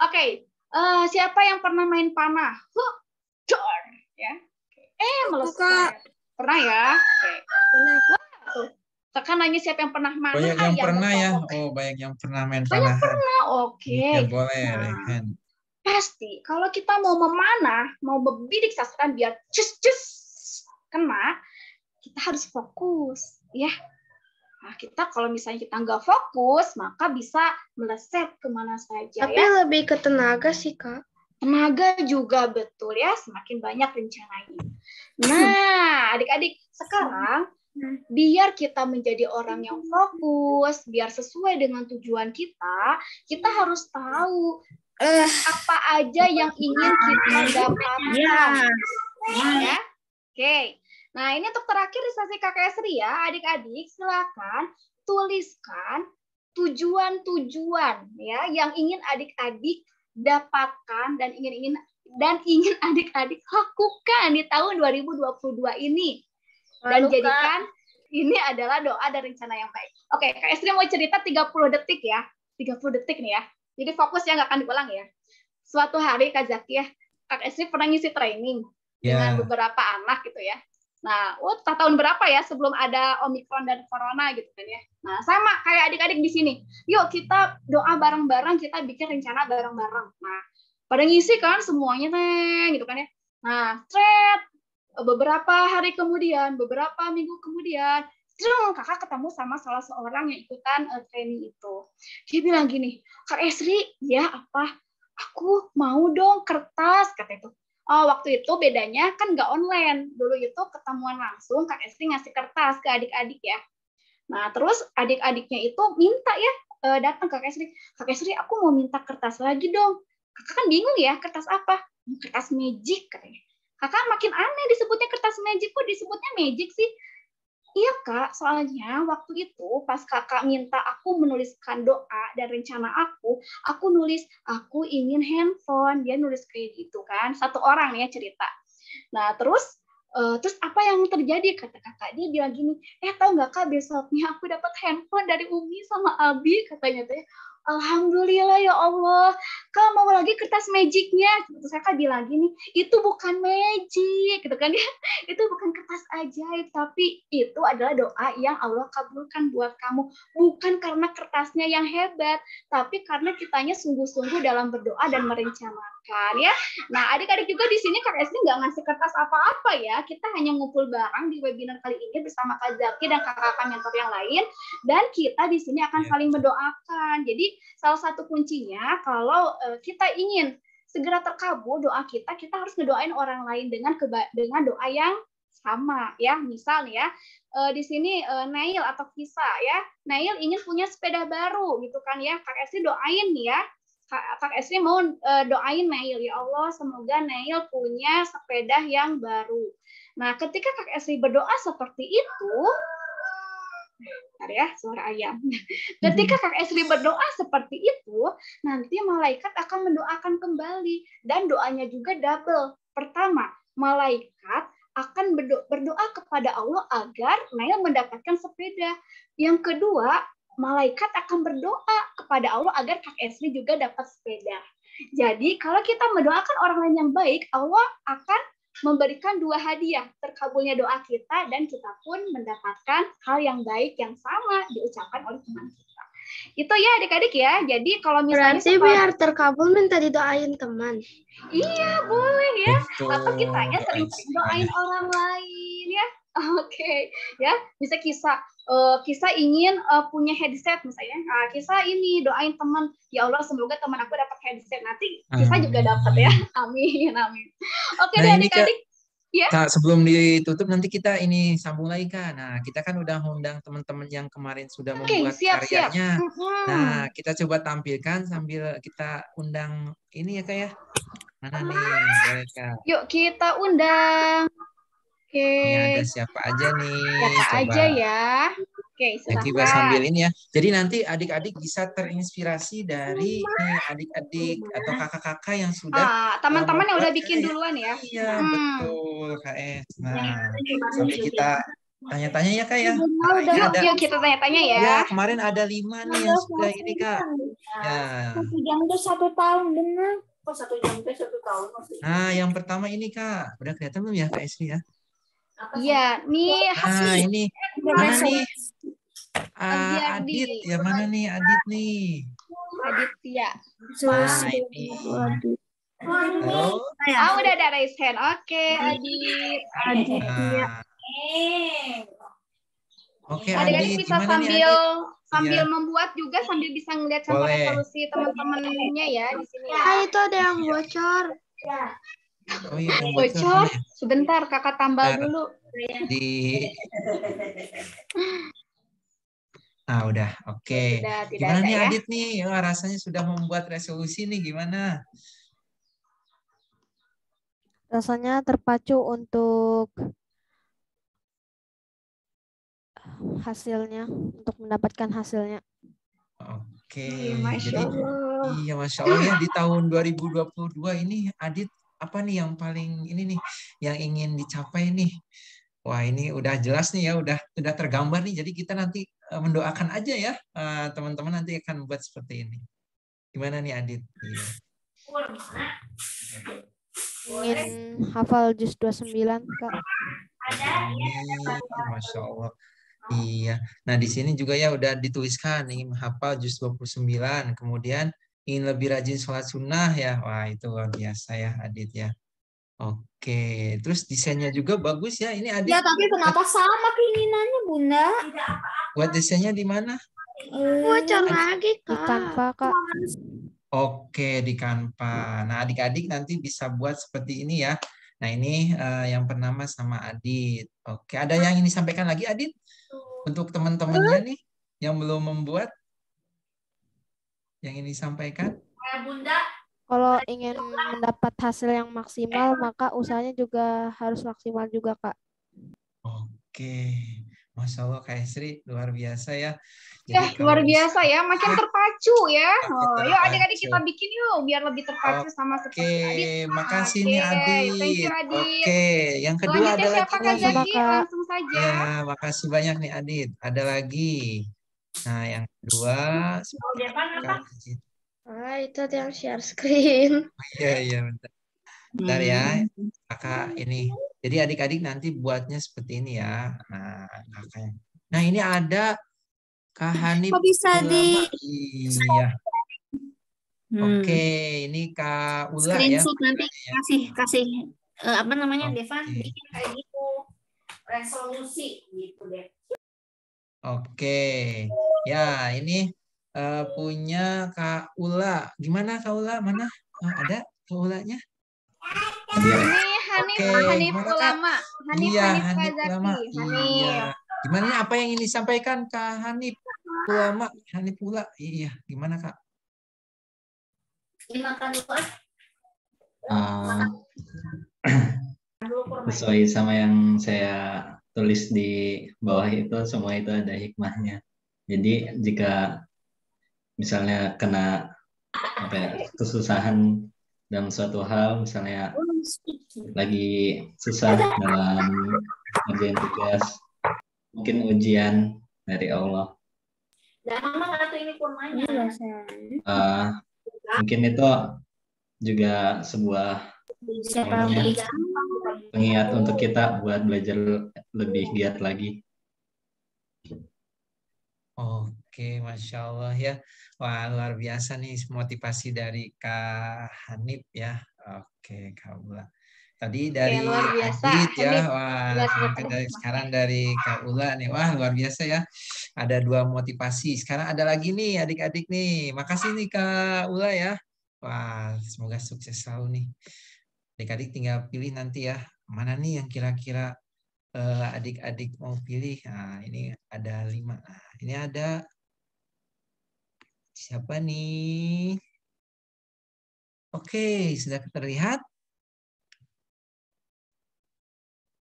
Oke, siapa yang pernah main panah? Ya. Melesat. Pernah ya? Oke. Wow. Kakak nanya siapa yang pernah mana? Banyak yang pernah ya. Oh, banyak yang pernah main banyak panahan. Pernah, oke. Ya boleh, Rehan. Pasti kalau kita mau memanah, mau membidik sasaran biar kena, kita harus fokus, ya. Nah, kita kalau misalnya kita nggak fokus, maka bisa meleset kemana saja, Tapi ya. lebih ke tenaga sih, Kak. Tenaga juga betul ya, semakin banyak rencananya. Nah, adik-adik, sekarang biar kita menjadi orang yang fokus, biar sesuai dengan tujuan kita harus tahu apa aja yang ingin kita dapatkan. Ya. Oke. Nah, ini untuk terakhir di sesi KKS Ri ya, adik-adik silakan tuliskan tujuan-tujuan ya yang ingin adik-adik dapatkan dan ingin adik-adik lakukan di tahun 2022 ini. Dan Lalu, jadikan ini adalah doa dan rencana yang baik. Oke, Kak Estri mau cerita 30 detik ya. 30 detik nih ya. Jadi fokus ya, nggak akan diulang ya. Suatu hari Kak Zaki ya, Kak Estri pernah ngisi training dengan beberapa anak gitu ya. Nah, tahun berapa ya sebelum ada Omikron dan Corona gitu kan ya. Nah, sama kayak adik-adik di sini. Yuk kita doa bareng-bareng, kita bikin rencana bareng-bareng. Nah, pada ngisi kan semuanya gitu kan ya. Nah, beberapa hari kemudian, beberapa minggu kemudian, kakak ketemu sama salah seorang yang ikutan training itu. Dia bilang gini, Kak Esri, ya apa? Aku mau dong kertas, kata itu. Oh, waktu itu bedanya kan nggak online. Dulu itu ketemuan langsung, Kak Esri ngasih kertas ke adik-adik ya. Nah, terus adik-adiknya itu minta ya, datang ke Kak Esri. Kak Esri, aku mau minta kertas lagi dong. Kakak kan bingung ya, kertas apa? Kertas magic, katanya. Kakak makin aneh disebutnya kertas magic, kok disebutnya magic sih? Iya Kak, soalnya waktu itu pas kakak minta aku menuliskan doa dan rencana aku nulis aku ingin handphone, dia nulis kayak gitu kan, satu orang ya cerita. Nah terus apa yang terjadi kata kakak, dia bilang gini, tahu nggak Kak besoknya aku dapat handphone dari Umi sama Abi katanya tuh. Alhamdulillah ya Allah, Kak mau lagi kertas magicnya. Terus kakak bilang gini, itu bukan magic, gitu kan ya? Itu bukan kertas ajaib, tapi itu adalah doa yang Allah kabulkan buat kamu. Bukan karena kertasnya yang hebat, tapi karena kitanya sungguh-sungguh dalam berdoa dan merencanakan ya. Nah, adik-adik juga di sini Kak Esri nggak ngasih kertas apa-apa ya. Kita hanya ngumpul bareng di webinar kali ini bersama Kak Zaki dan kakak-kakak mentor yang lain, dan kita di sini akan saling mendoakan. Jadi salah satu kuncinya kalau kita ingin segera terkabul doa kita harus ngedoain orang lain dengan doa yang sama ya. Misal nih ya, di sini Nail atau Kisa ya, Nail ingin punya sepeda baru gitu kan ya, Kak Esri doain nih ya. Kak Esri mau doain Nail, ya Allah semoga Nail punya sepeda yang baru. Nah, ketika Kak Esri berdoa seperti itu, ya suara ayam. Ketika Kak Esri berdoa seperti itu, nanti malaikat akan mendoakan kembali dan doanya juga double. Pertama, malaikat akan berdoa kepada Allah agar Nail mendapatkan sepeda. Yang kedua, malaikat akan berdoa kepada Allah agar Kak Esri juga dapat sepeda. Jadi, kalau kita mendoakan orang lain yang baik, Allah akan memberikan dua hadiah, terkabulnya doa kita dan kita pun mendapatkan hal yang baik yang sama diucapkan oleh teman kita. Itu ya adik-adik ya. Jadi kalau misalnya berarti biar terkabul minta didoain teman. Iya boleh ya. Betul. Atau kitanya sering-sering doain orang lain ya. Oke, ya bisa Kisa ingin punya headset misalnya. Nah, Kisa ini doain teman, ya Allah semoga teman aku dapat headset, nanti Kisa juga dapat ya. Amin, amin. Oke deh adik-adik. Ya. Kak, sebelum ditutup nanti kita ini sambung lagi Kak. Nah, kita kan udah undang teman-teman yang kemarin sudah membuat karyanya. Nah, kita coba tampilkan sambil kita undang ini ya Kak ya. Mana nih? Boleh Kak. Yuk kita undang. Oke. Ini ada siapa aja nih? Siapa coba aja ya? Oke, silakan. Juga sambil ini ya. Jadi nanti adik-adik bisa terinspirasi dari adik-adik atau kakak-kakak yang sudah teman-teman yang udah bikin duluan ya. Iya, betul Kak Es. Nah, sampai kita tanya-tanya ya Kak ya. Yuk kita tanya-tanya ya. Ya, kemarin ada 5 nih yang sudah ini Kak. Ya. 1 jam itu 1 tahun benar. Kok 1 jam itu 1 tahun maksudnya? Nah, yang pertama ini Kak. Udah kelihatan belum ya Kak Esri ya? Iya, nih. Nah, ini mana nih? Adit, ya mana nih Adit nih? Adit ya. Nah, ini. Halo. Udah ada raise hand. Oke, Adit. Nah, oke Adik-adik Adit, bisa gimana nih sambil Adit? Iya, membuat juga sambil bisa ngeliat contoh boleh. resolusi teman-temannya ya di sini ya. Ah, itu ada yang bocor. Oh iya, yang bocor Bocor. mana ya? Sebentar, kakak tambal Bentar, dulu. di udah, oke. Sudah tidak Gimana ada nih ya. Adit nih? Wah, rasanya sudah membuat resolusi nih, gimana? Rasanya terpacu untuk hasilnya, untuk mendapatkan hasilnya. Oke, Masya jadi Allah. iya Masya Allah ya di tahun 2022 ini Adit apa nih yang paling ini nih yang ingin dicapai nih? Wah ini udah jelas nih ya, udah tergambar nih. Jadi kita nanti mendoakan aja ya teman-teman nanti akan buat seperti ini. Gimana nih Adit? Iya. Ingin hafal juz 29, Kak. Amin, Masya Allah. Iya. Nah, di sini juga ya udah dituliskan ingin menghafal juz 29, kemudian ingin lebih rajin sholat sunnah ya. Wah, itu luar biasa ya Adit ya. Oke, terus desainnya juga bagus ya. Ini Adit Ya, tapi kenapa sama keinginannya, Bunda? buat desainnya di mana? Bocor lagi, Di Kak. Canva, Kak. Oke, di Canva. Nah, adik-adik nanti bisa buat seperti ini ya. Nah, ini yang bernama sama Adit. Oke, ada yang ingin disampaikan lagi Adit? Untuk teman-temannya nih yang belum membuat, yang ingin disampaikan? Kalau ingin mendapat hasil yang maksimal, maka usahanya juga harus maksimal juga, Kak. Oke, Masya Allah Kak Esri luar biasa ya. Ya, Jadi luar kalau biasa ya, makin terpacu ya. makin Yuk adik-adik terpacu. kita bikin yuk, biar lebih terpacu sama seperti Adit. Oke, makasih Oke, nih thank you Adit. Adit. Oke, yang kedua Selanjutnya ada siapa lagi Kak nih. Sama, Zaki? Kak. Langsung saja. Ya, makasih banyak nih Adit. Ada lagi. Nah, yang kedua Kak Ajit. Itu ada yang share screen. Iya, iya, bentar. Bentar ya, kakak ini. Jadi adik-adik nanti buatnya seperti ini ya. Nah, kakaknya. Nah, ini ada Kak Hanif Kok bisa Ulama. Iya. Oke, ini Kak Ula ya. screenshot nanti kasih apa namanya, Oke. Devan bikin kayak gitu resolusi gitu deh. Oke. Ya, ini punya Kak Ula. Gimana Kak Ula? Mana? Ada Kak Ulanya? Ini Hanif, Oke, Hanif gimana Kak? Ulama. Hanif, Iya, Hanif Hanif Kazaki. Ulama. Hanif. Iya. Gimana nih apa yang ingin disampaikan Kak Hanif Ulama? Hanif Ula. Iya, gimana Kak? Dimakan dulu Sesuai sama yang saya tulis di bawah itu, semua itu ada hikmahnya. Jadi jika misalnya kena kesusahan dalam suatu hal, misalnya lagi susah dalam ngerjain tugas, mungkin ujian dari Allah. Mungkin itu juga sebuah pengingat untuk kita buat belajar lebih giat lagi. Oke, Masya Allah ya. Wah, luar biasa nih motivasi dari Kak Hanif ya. Oke, Kak Ula. Tadi dari luar biasa, Adit ya. Hanif. Wah, sekarang dari Kak Ula nih. Wah, luar biasa ya. Ada dua motivasi. Sekarang ada lagi nih adik-adik nih. Makasih nih Kak Ula ya. Wah, semoga sukses selalu nih. Adik-adik tinggal pilih nanti ya. Mana nih yang kira-kira adik-adik mau pilih. Nah, ini ada 5. Nah, ini ada siapa nih? Oke, sudah terlihat.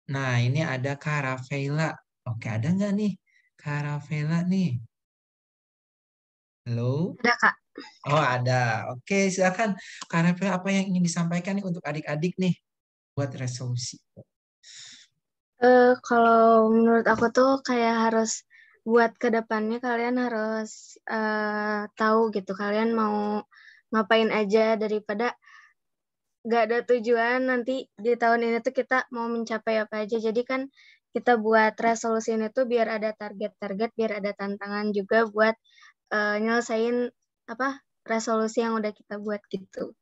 Nah, ini ada Kak Rafaela. Oke, ada nggak nih Kak Rafaela nih? Halo? Ada, Kak. Oh, ada. Oke, silakan. Kak Rafaela, apa yang ingin disampaikan nih untuk adik-adik nih buat resolusi? Kalau menurut aku tuh kayak harus buat ke depannya kalian harus tahu gitu kalian mau ngapain aja daripada nggak ada tujuan nanti di tahun ini tuh kita mau mencapai apa aja. Jadi kan kita buat resolusi ini tuh biar ada target-target, biar ada tantangan juga buat nyelesain resolusi yang udah kita buat gitu.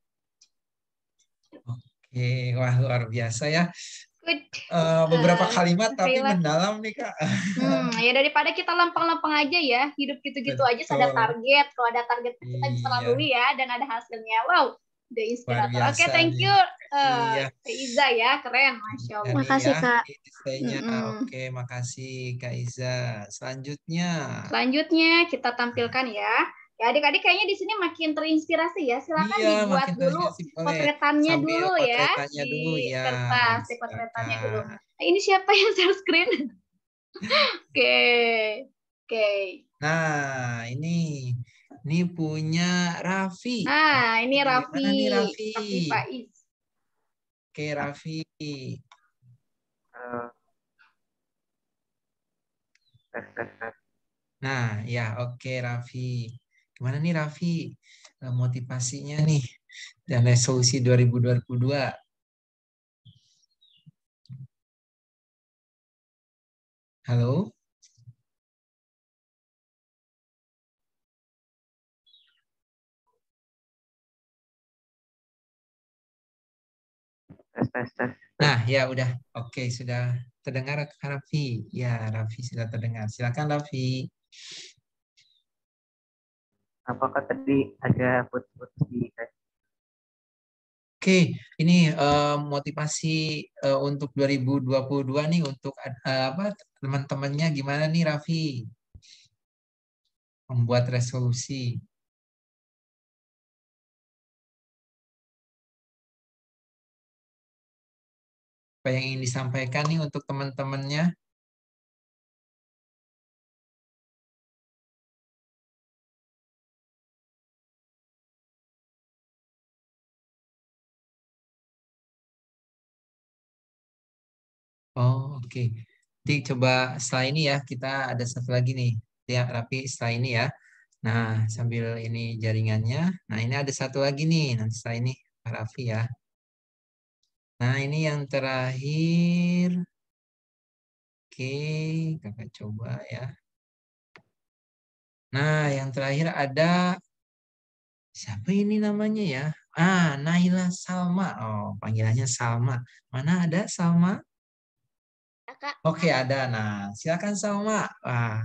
Oke, wah luar biasa ya. Good. Beberapa kalimat tapi Kayla. mendalam nih Kak. Ya daripada kita lempeng-lempeng aja ya, hidup gitu-gitu aja ada Betul. target. Kalau ada target kita bisa Iya, lalui ya dan ada hasilnya. Wow, udah luar inspirator. Oke, biasa thank nih. you. Iya. Kak Iza ya, keren, Masya Ya Allah. nih Makasih, ya, Kak. ini displaynya. Oke, makasih Kak Iza. Selanjutnya. Selanjutnya kita tampilkan ya. Ya adik-adik kayaknya di sini makin terinspirasi ya. Silakan Iya, dibuat makin dulu terinspirasi boleh. potretannya Sambil dulu ya potretannya di dulu ya. kertas, di potretannya dulu. Silakan. Nah, ini siapa yang share screen? Oke. Oke. Nah, ini punya Raffi. Nah, ini Raffi. Mana nih Raffi? Raffi Faiz. Oke, Raffi. Nah, ya oke Raffi. Gimana nih Raffi? Motivasinya nih dan resolusi 2022. Halo? Nah, ya udah. Oke, sudah terdengar Raffi. Ya, Raffi sudah terdengar. Silakan Raffi. Apakah tadi ada putus-putus di Oke, ini motivasi untuk 2022 nih untuk apa teman-temannya gimana nih Raffi? Membuat resolusi. Apa yang ingin disampaikan nih untuk teman-temannya? Oh, oke. Nanti coba setelah ini ya, kita ada satu lagi nih. Ya, Raffi setelah ini ya. Nah, sambil ini jaringannya. Nah, ini ada satu lagi nih. Nanti setelah ini, Pak Raffi ya. Nah, ini yang terakhir. Oke, kakak coba ya. Nah, yang terakhir ada siapa ini namanya ya? Naila Salma. Oh, panggilannya Salma. Mana ada Salma? Ya, Kak. Oke, ada. Nah, silakan Salma. Wah,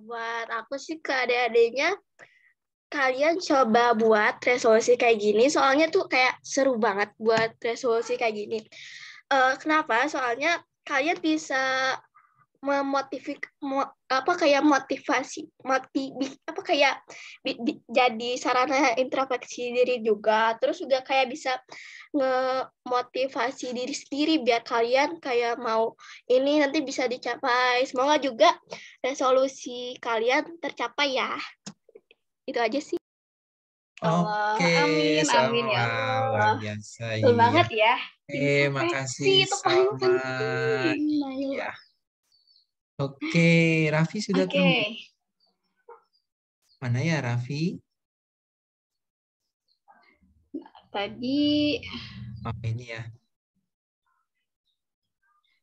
Buat aku sih ke adik-adiknya, kalian coba buat resolusi kayak gini. Soalnya tuh kayak seru banget buat resolusi kayak gini. Kenapa? Soalnya kalian bisa jadi sarana introspeksi diri juga, terus juga kayak bisa ngemotivasi diri sendiri biar kalian kayak mau ini nanti bisa dicapai. Semoga juga resolusi kalian tercapai ya. Itu aja sih. Allah, oke, amin, amin ya Salma. Luar Allah. biasa. Betul Iya. banget ya. Makasih Introspeksi itu paling Salma. penting. Naila. Ya. Oke, Raffi sudah Oke. tunggu. Mana ya Raffi? Tadi, Oh, ini ya.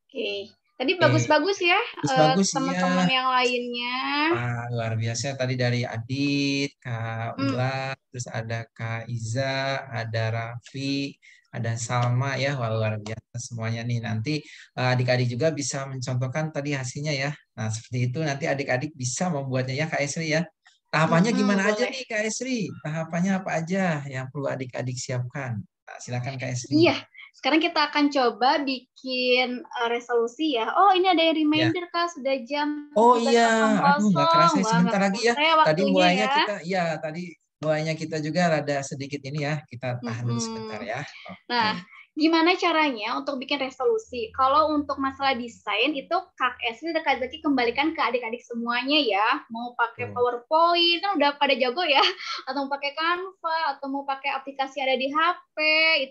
oke. Tadi bagus-bagus ya, Bagus teman-teman ya. yang lainnya. Wah, luar biasa tadi dari Adit, Kak Ula, terus ada Kak Iza, ada Raffi, ada Salma ya. Wah, luar biasa semuanya nih. Nanti adik-adik juga bisa mencontohkan tadi hasilnya ya. Nah, seperti itu nanti adik-adik bisa membuatnya ya Kak Esri ya. Tahapannya gimana aja Boleh. nih Kak Esri? Tahapannya apa aja yang perlu adik-adik siapkan? Nah, silakan Kak Esri. Iya, sekarang kita akan coba bikin resolusi ya. Oh, ini ada yang reminder Kak, sudah jam Oh 17.00. iya, aduh nggak kerasa Wah, sebentar nggak lagi ya. kerasa Tadi waktunya mulainya ya. kita, ya tadi mulainya kita juga rada sedikit ini ya. Kita tahan dulu sebentar ya. Oke. Nah, gimana caranya untuk bikin resolusi? Kalau untuk masalah desain itu Kak Esri dan Kak Zaki kembalikan ke adik-adik semuanya ya. Mau pakai PowerPoint kan udah pada jago ya, atau mau pakai Canva atau mau pakai aplikasi ada di HP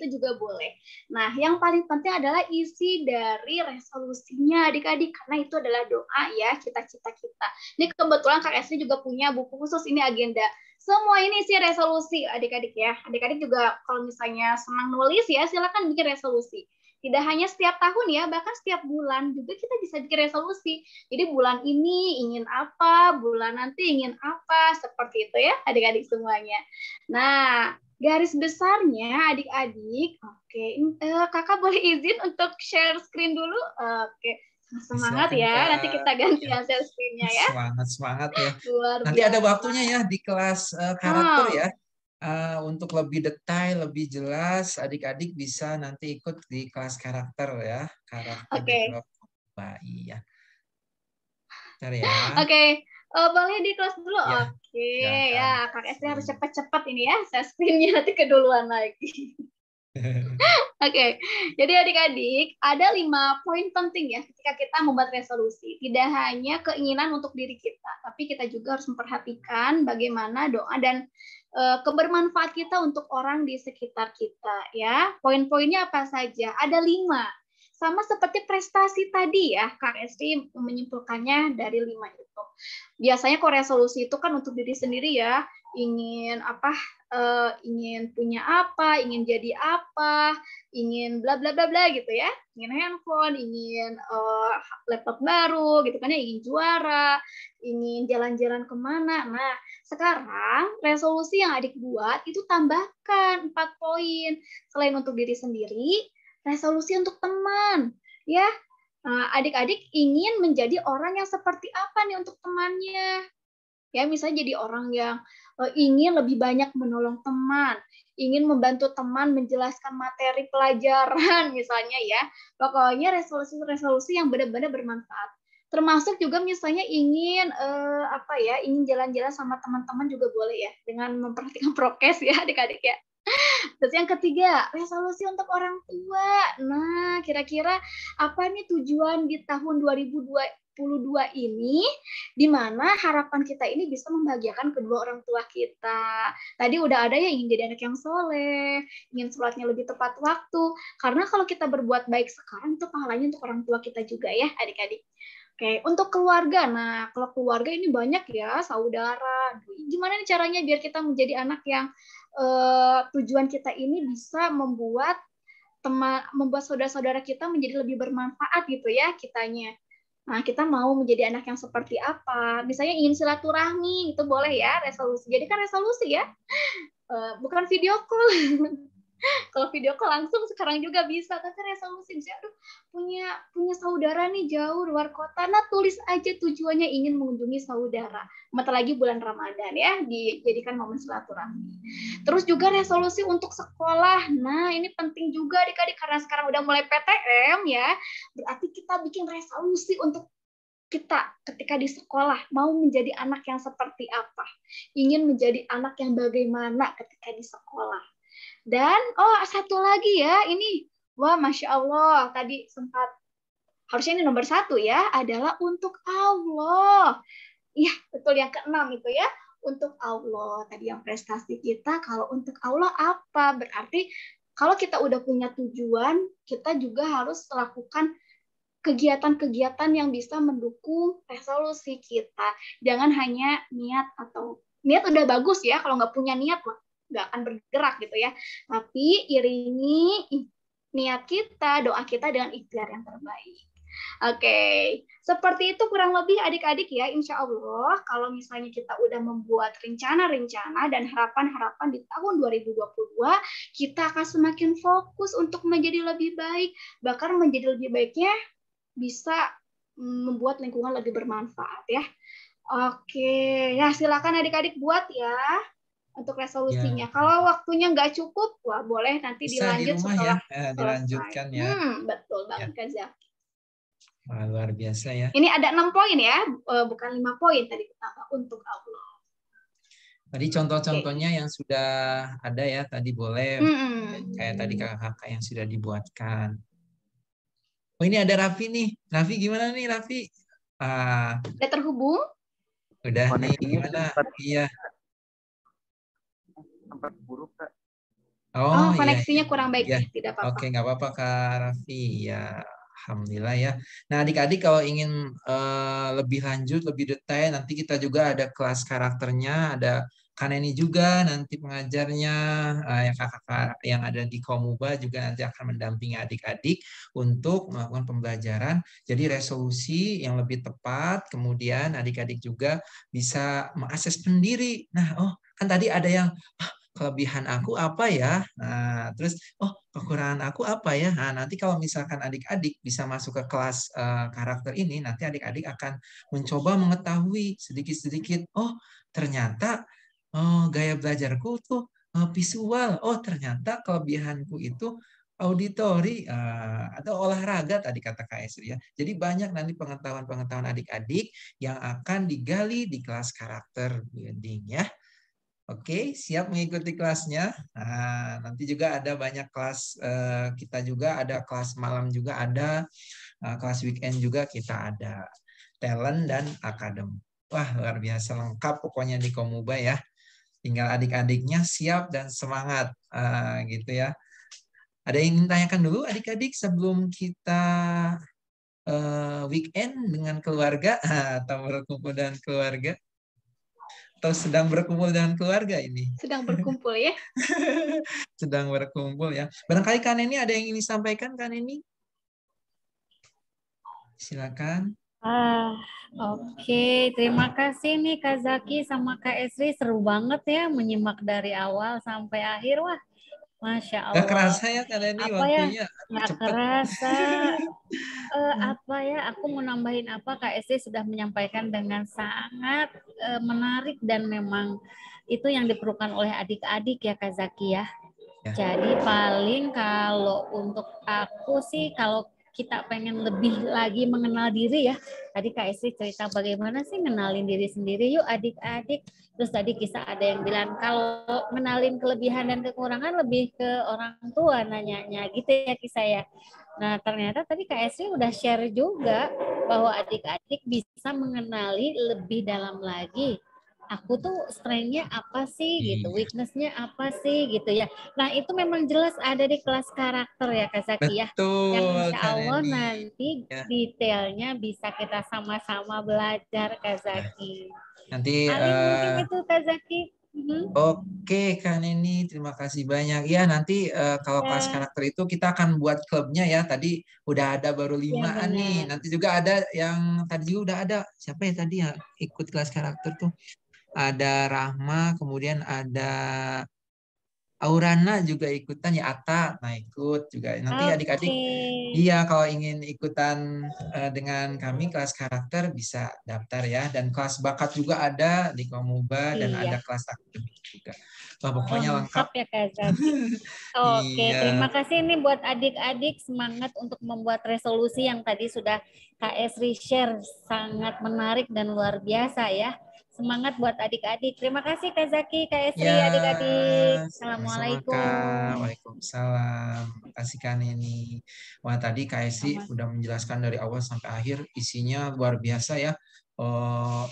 itu juga boleh. Nah, yang paling penting adalah isi dari resolusinya adik-adik karena itu adalah doa ya, cita-cita kita. Ini kebetulan Kak Esri juga punya buku khusus ini agenda. Semua ini sih resolusi adik-adik ya. Adik-adik juga kalau misalnya senang nulis ya silakan bikin resolusi. Tidak hanya setiap tahun ya, bahkan setiap bulan juga kita bisa bikin resolusi. Jadi bulan ini ingin apa, bulan nanti ingin apa, seperti itu ya adik-adik semuanya. Nah, garis besarnya adik-adik, oke, kakak boleh izin untuk share screen dulu? Oke, semangat Silakan, ya, Kak. nanti kita gantian share screen-nya ya. Semangat ya. Luar Nanti ada biasa. waktunya ya di kelas karakter Oh. ya. Untuk lebih detail, lebih jelas, adik-adik bisa nanti ikut di kelas karakter ya. Karakter Oke. development. Iya. Bentar ya. Oke, boleh di close dulu. Ya, Oke, silakan. ya Kak Esri harus cepat-cepat ini ya, share screen-nya nanti keduluan lagi. Oke, jadi adik-adik ada 5 poin penting ya ketika kita membuat resolusi. Tidak hanya keinginan untuk diri kita, tapi kita juga harus memperhatikan bagaimana doa dan kebermanfaat kita untuk orang di sekitar kita ya. Poin-poinnya apa saja? Ada 5. Sama seperti prestasi tadi ya, Kak Esri menyimpulkannya dari 5 itu. Biasanya kok resolusi itu kan untuk diri sendiri ya, ingin apa? Ingin punya apa, ingin jadi apa, ingin bla bla bla bla gitu ya, ingin handphone, ingin laptop baru gitu kan ya, ingin juara, ingin jalan-jalan kemana. Nah, sekarang resolusi yang adik buat itu tambahkan 4 poin. Selain untuk diri sendiri, resolusi untuk teman ya. Adik-adik ingin menjadi orang yang seperti apa nih untuk temannya ya, misalnya jadi orang yang ingin lebih banyak menolong teman, ingin membantu teman menjelaskan materi pelajaran misalnya ya. Pokoknya resolusi-resolusi yang benar-benar bermanfaat. Termasuk juga misalnya ingin ingin jalan-jalan sama teman-teman juga boleh ya, dengan memperhatikan prokes ya adik-adik ya. Terus yang ketiga, resolusi untuk orang tua. Nah, kira-kira apa nih tujuan di tahun 2022 ini, di mana harapan kita ini bisa membahagiakan kedua orang tua kita. Tadi udah ada yang ingin jadi anak yang soleh, ingin sholatnya lebih tepat waktu. Karena kalau kita berbuat baik sekarang, itu pahalanya untuk orang tua kita juga ya, adik-adik. Oke, untuk keluarga. Nah, kalau keluarga ini banyak ya, saudara. Gimana nih caranya biar kita menjadi anak yang tujuan kita ini bisa membuat saudara-saudara kita menjadi lebih bermanfaat gitu ya kitanya. Nah, kita mau menjadi anak yang seperti apa? Misalnya ingin silaturahmi, itu boleh ya resolusi. Jadi kan resolusi ya, bukan video call. Kalau video call langsung sekarang juga bisa, tapi resolusi misalnya, aduh punya saudara nih jauh luar kota, nah tulis aja tujuannya ingin mengunjungi saudara. Bentar lagi bulan Ramadan ya, dijadikan momen silaturahmi. Terus juga resolusi untuk sekolah. Nah, ini penting juga adik-adik karena sekarang udah mulai PTM ya. Berarti kita bikin resolusi untuk kita ketika di sekolah mau menjadi anak yang seperti apa. Ingin menjadi anak yang bagaimana ketika di sekolah. Dan satu lagi ya, ini wah Masya Allah, tadi sempat harusnya ini nomor 1 ya, adalah untuk Allah. Iya, betul yang ke-6 itu ya, untuk Allah. Tadi yang prestasi kita, kalau untuk Allah apa? Berarti kalau kita udah punya tujuan, kita juga harus lakukan kegiatan-kegiatan yang bisa mendukung resolusi kita. Jangan hanya niat udah bagus ya, kalau nggak punya niat nggak akan bergerak gitu ya. Tapi iringi niat kita, doa kita dengan ikhtiar yang terbaik. Oke, seperti itu kurang lebih adik-adik ya. Insya Allah kalau misalnya kita udah membuat rencana-rencana dan harapan-harapan di tahun 2022, kita akan semakin fokus untuk menjadi lebih baik. Bahkan menjadi lebih baiknya bisa membuat lingkungan lebih bermanfaat ya. Oke, ya silakan adik-adik buat ya. Untuk resolusinya. Ya. Kalau waktunya nggak cukup, wah boleh nanti bisa dilanjut di rumah setelah ya, dilanjutkan ya. Betul banget Kak Zaki. Wah, luar biasa ya. Ini ada 6 poin ya, bukan 5 poin tadi pertama untuk Allah. Tadi contoh-contohnya yang sudah ada ya, tadi boleh kayak tadi kakak-kakak yang sudah dibuatkan. Oh ini ada Raffi nih. Raffi gimana nih Raffi? Udah terhubung? Udah nih, gimana? Iya. Sempat buruk Kak. Oh koneksinya iya. kurang baik ya. Tidak apa-apa. Oke, nggak apa-apa Kak Raffi. Ya, alhamdulillah ya. Nah adik-adik kalau ingin lebih lanjut, lebih detail, nanti kita juga ada kelas karakternya, ada Kaneni juga nanti pengajarnya, yang kakak-kakak yang ada di Komuba juga nanti akan mendampingi adik-adik untuk melakukan pembelajaran. Jadi resolusi yang lebih tepat, kemudian adik-adik juga bisa mengakses sendiri. Nah, kan tadi ada yang kelebihan aku apa ya? Nah, terus kekurangan aku apa ya? Nah, nanti kalau misalkan adik-adik bisa masuk ke kelas karakter ini, nanti adik-adik akan mencoba mengetahui sedikit-sedikit, ternyata gaya belajarku tuh visual. Oh, ternyata kelebihanku itu auditori atau olahraga tadi kata Kak Esri ya. Jadi banyak nanti pengetahuan-pengetahuan adik-adik yang akan digali di kelas karakter building ya. Oke, siap mengikuti kelasnya. Nah, nanti juga ada banyak kelas, kita juga ada kelas malam juga ada, kelas weekend juga kita ada. Talent dan akademi. Wah, luar biasa lengkap pokoknya di Komuba ya. Tinggal adik-adiknya siap dan semangat gitu ya. Ada yang ingin tanyakan dulu adik-adik sebelum kita weekend dengan keluarga atau berkumpul dengan keluarga? Atau sedang berkumpul dengan keluarga ini? Sedang berkumpul ya. Sedang berkumpul ya. Barangkali Kak Neni ada yang ingin disampaikan Kak Neni? Silakan. Oke. Terima kasih nih Kak Zaki sama Kak Esri, seru banget ya menyimak dari awal sampai akhir. Wah, Masya Allah. Gak kerasa ya Kak Neni waktunya? Nggak kerasa. Apa ya, aku mau nambahin apa, Kak Esri sudah menyampaikan dengan sangat menarik dan memang itu yang diperlukan oleh adik-adik ya Kak Zaki ya. Jadi paling kalau untuk aku sih, kalau kita pengen lebih lagi mengenal diri ya. Tadi Kak Esri cerita bagaimana sih ngenalin diri sendiri, yuk adik-adik. Terus tadi kisah ada yang bilang kalau ngenalin kelebihan dan kekurangan lebih ke orang tua nanyanya gitu ya kisah ya. Nah ternyata tadi Kak Esri udah share juga bahwa adik-adik bisa mengenali lebih dalam lagi. Aku tuh strength-nya apa sih gitu, weakness-nya apa sih gitu ya. Nah itu memang jelas ada di kelas karakter ya Kak Zaki ya. Yang insya Allah nanti detailnya bisa kita sama-sama belajar Kak Zaki. Nanti mungkin itu Kak Zaki. Oke Kak Neni, terima kasih banyak. Ya nanti kalau kelas karakter itu kita akan buat klubnya ya. Tadi udah ada baru 5-an nih. Nanti juga ada yang tadi juga udah ada. Siapa ya tadi yang ikut kelas karakter tuh? Ada Rahma, kemudian ada Aurana juga ikutan ya, Ata, nah ikut juga. Nanti adik-adik, iya kalau ingin ikutan dengan kami kelas karakter bisa daftar ya. Dan kelas bakat juga ada di Komuba dan ada kelas akademik juga. Wah, pokoknya lengkap ya Kak Zaki. Oke, terima kasih nih buat adik-adik, semangat untuk membuat resolusi yang tadi sudah Kak Esri share, sangat menarik dan luar biasa ya. Semangat buat adik-adik. Terima kasih Kak Zaki, Kak Esri, adik-adik. Assalamualaikum. Waalaikumsalam. Terima kasih Kak Neni. Wah tadi Kak Esri udah menjelaskan dari awal sampai akhir, isinya luar biasa ya.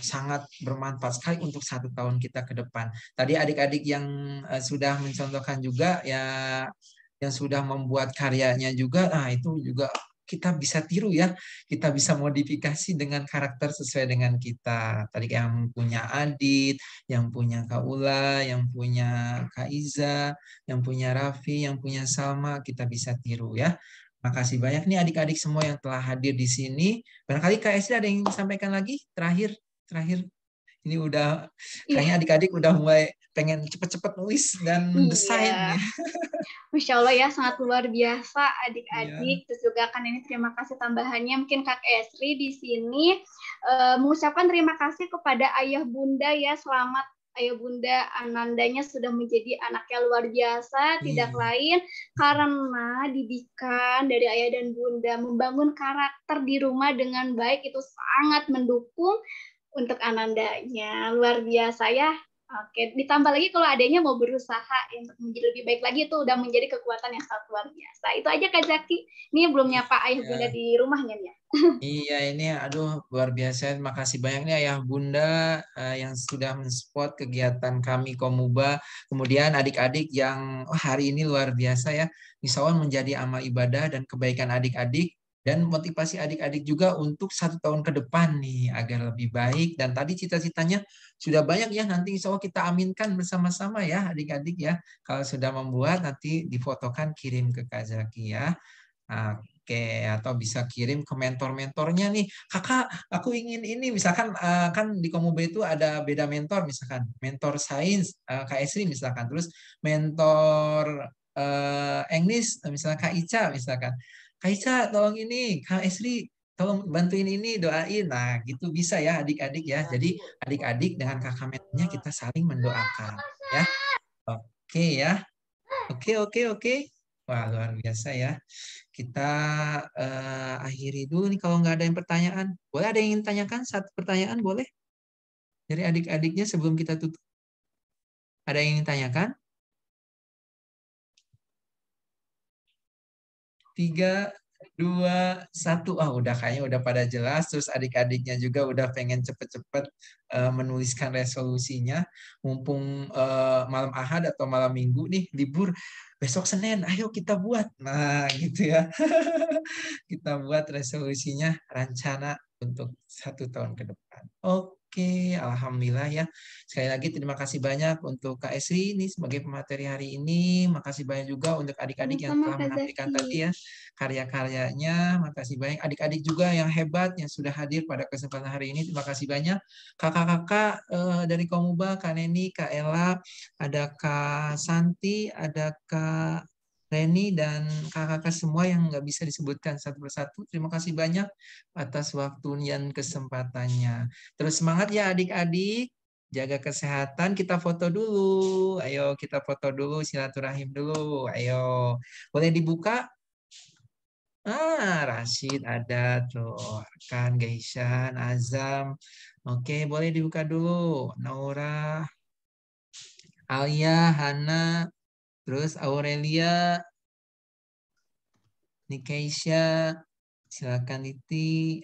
Sangat bermanfaat sekali untuk 1 tahun kita ke depan. Tadi adik-adik yang sudah mencontohkan juga ya, yang sudah membuat karyanya juga, nah itu juga kita bisa tiru ya, kita bisa modifikasi dengan karakter sesuai dengan kita. Tadi yang punya Adit, yang punya Kak Ula, yang punya Kak Iza, yang punya Raffi, yang punya Salma, kita bisa tiru ya. Makasih banyak nih adik-adik semua yang telah hadir di sini. Barangkali Kak Esri ada yang ingin disampaikan lagi? Terakhir. Ini udah, kayaknya adik-adik udah mulai pengen cepet-cepet nulis dan mendesain. Iya. Masya Allah ya, sangat luar biasa adik-adik. Terus juga kan ini terima kasih tambahannya. Mungkin Kak Esri di sini mengucapkan terima kasih kepada ayah bunda ya. Selamat ayah bunda Anandanya sudah menjadi anak yang luar biasa. Tidak lain karena didikan dari ayah dan bunda, membangun karakter di rumah dengan baik itu sangat mendukung untuk Anandanya. Luar biasa ya. Oke, ditambah lagi kalau adanya mau berusaha untuk menjadi lebih baik lagi, itu udah menjadi kekuatan yang sangat luar biasa. Itu aja Kak Zaki. Ini belum nyapa ayah bunda di rumahnya ya. Iya ini aduh luar biasa. Terima kasih banyak nih ayah bunda yang sudah mensupport kegiatan kami Komuba. Kemudian adik-adik yang hari ini luar biasa ya. Insya Allah menjadi amal ibadah dan kebaikan adik-adik. Dan motivasi adik-adik juga untuk 1 tahun ke depan nih agar lebih baik. Dan tadi cita-citanya sudah banyak ya, nanti insya Allah kita aminkan bersama-sama ya adik-adik ya. Kalau sudah membuat nanti difotokan kirim ke Kak Zaki ya. Nah, Oke, atau bisa kirim ke mentor-mentornya nih, kakak, aku ingin ini, misalkan kan di Komuba itu ada beda mentor, misalkan mentor sains Kak Esri misalkan, terus mentor English misalnya Kak Ica misalkan, Kak Ica tolong ini, Kak Esri tolong bantuin ini, doain, nah gitu bisa ya adik-adik ya. Jadi adik-adik dengan kakak mentornya kita saling mendoakan ya. Oke ya, oke. Wah, luar biasa ya. Kita akhiri dulu nih kalau nggak ada yang pertanyaan. Boleh ada yang ingin tanyakan? Satu pertanyaan boleh? Dari adik-adiknya sebelum kita tutup. Ada yang ingin tanyakan? 3, 2, 1. Udah kayaknya udah pada jelas. Terus adik-adiknya juga udah pengen cepet-cepet menuliskan resolusinya. Mumpung malam Ahad atau malam Minggu nih libur. Besok Senin, ayo kita buat. Nah, gitu ya. Kita buat resolusinya, rencana untuk 1 tahun ke depan. Oke, alhamdulillah ya. Sekali lagi terima kasih banyak untuk Kak Esri ini sebagai pemateri hari ini. Makasih banyak juga untuk adik-adik yang Sama-sama telah Kak menampilkan Zaki. tadi ya karya-karyanya. Makasih banyak adik-adik juga yang hebat yang sudah hadir pada kesempatan hari ini. Terima kasih banyak kakak-kakak dari Komuba, Kak Neni, Kak Ella, ada Kak Santi, ada Kak Reni, dan kakak-kakak semua yang nggak bisa disebutkan satu persatu. Terima kasih banyak atas waktu dan kesempatannya. Terus semangat ya adik-adik. Jaga kesehatan, kita foto dulu. Ayo kita foto dulu, silaturahim dulu. Ayo. Boleh dibuka? Rashid ada tuh. Kan Gaishan, Azam. Oke, boleh dibuka dulu. Naura, Alia, Hana, terus Aurelia, Nikeisha, silakan Titi.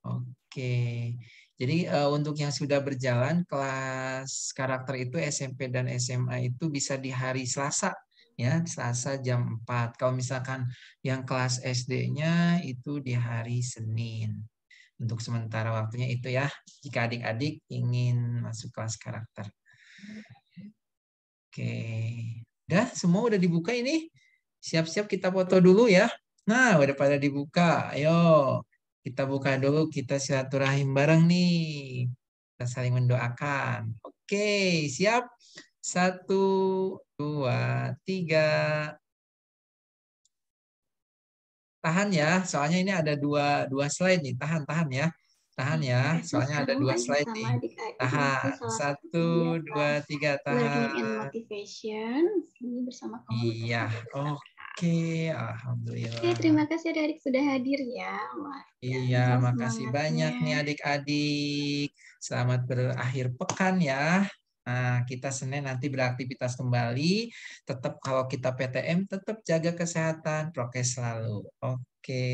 Oke, jadi untuk yang sudah berjalan kelas karakter itu SMP dan SMA itu bisa di hari Selasa ya, Selasa jam 4. Kalau misalkan yang kelas SD-nya itu di hari Senin. Untuk sementara waktunya itu ya, jika adik-adik ingin masuk kelas karakter. Oke, udah semua udah dibuka ini. Siap-siap kita foto dulu ya. Nah, udah pada dibuka. Ayo, kita buka dulu, kita silaturahim bareng nih. Kita saling mendoakan. Oke, siap? 1, 2, 3. Tahan ya, soalnya ini ada dua slide nih. Tahan ya. Tahan ya, soalnya ada 2 slide sama nih. adik-adik Tahan. salah 1, satu 2, 3, Learning and tahan. Motivation ini bersama Iya, komunitas. oke, alhamdulillah. Oke, terima kasih adik-adik sudah hadir ya. Wah, Iya, biasa makasih banyak nih semangatnya. adik-adik. Selamat berakhir pekan ya. Nah, kita Senin nanti beraktivitas kembali. Tetap kalau kita PTM, tetap jaga kesehatan, prokes selalu. Oke.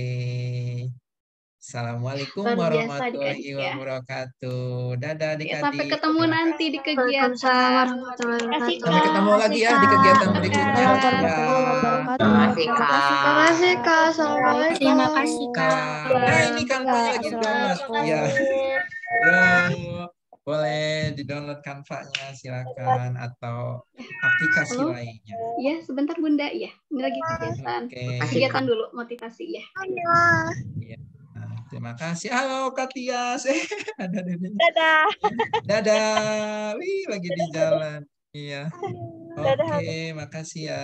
Assalamualaikum Luar biasa warahmatullahi adik-adik ya. wabarakatuh. Dadah Ya, sampai adik-adik. ketemu Terima nanti di Waalaikumsalam kegiatan. warahmatullahi Terima kasih wabarakatuh. Sampai ketemu Kak. lagi ya di kegiatan berikutnya. Waalaikumsalam Ya. warahmatullahi wabarakatuh. Terima kasih Kak. Assalamualaikum. Terima kasih Kak. Salam. Nah, ini Ya, kanvanya lagi download. Iya. assalamualaikum. Yo, boleh di-download Canva-nya silakan atau aplikasi Halo. lainnya. Ya, sebentar Bunda ya. Ini lagi kegiatan. Oke. Kegiatan dulu motivasi ya. Iya. Nah, terima kasih. Halo Kak Tias. Ada Dede. Dadah. Dadah. Wih, lagi di jalan. Iya. Dadah. Oke, makasih ya.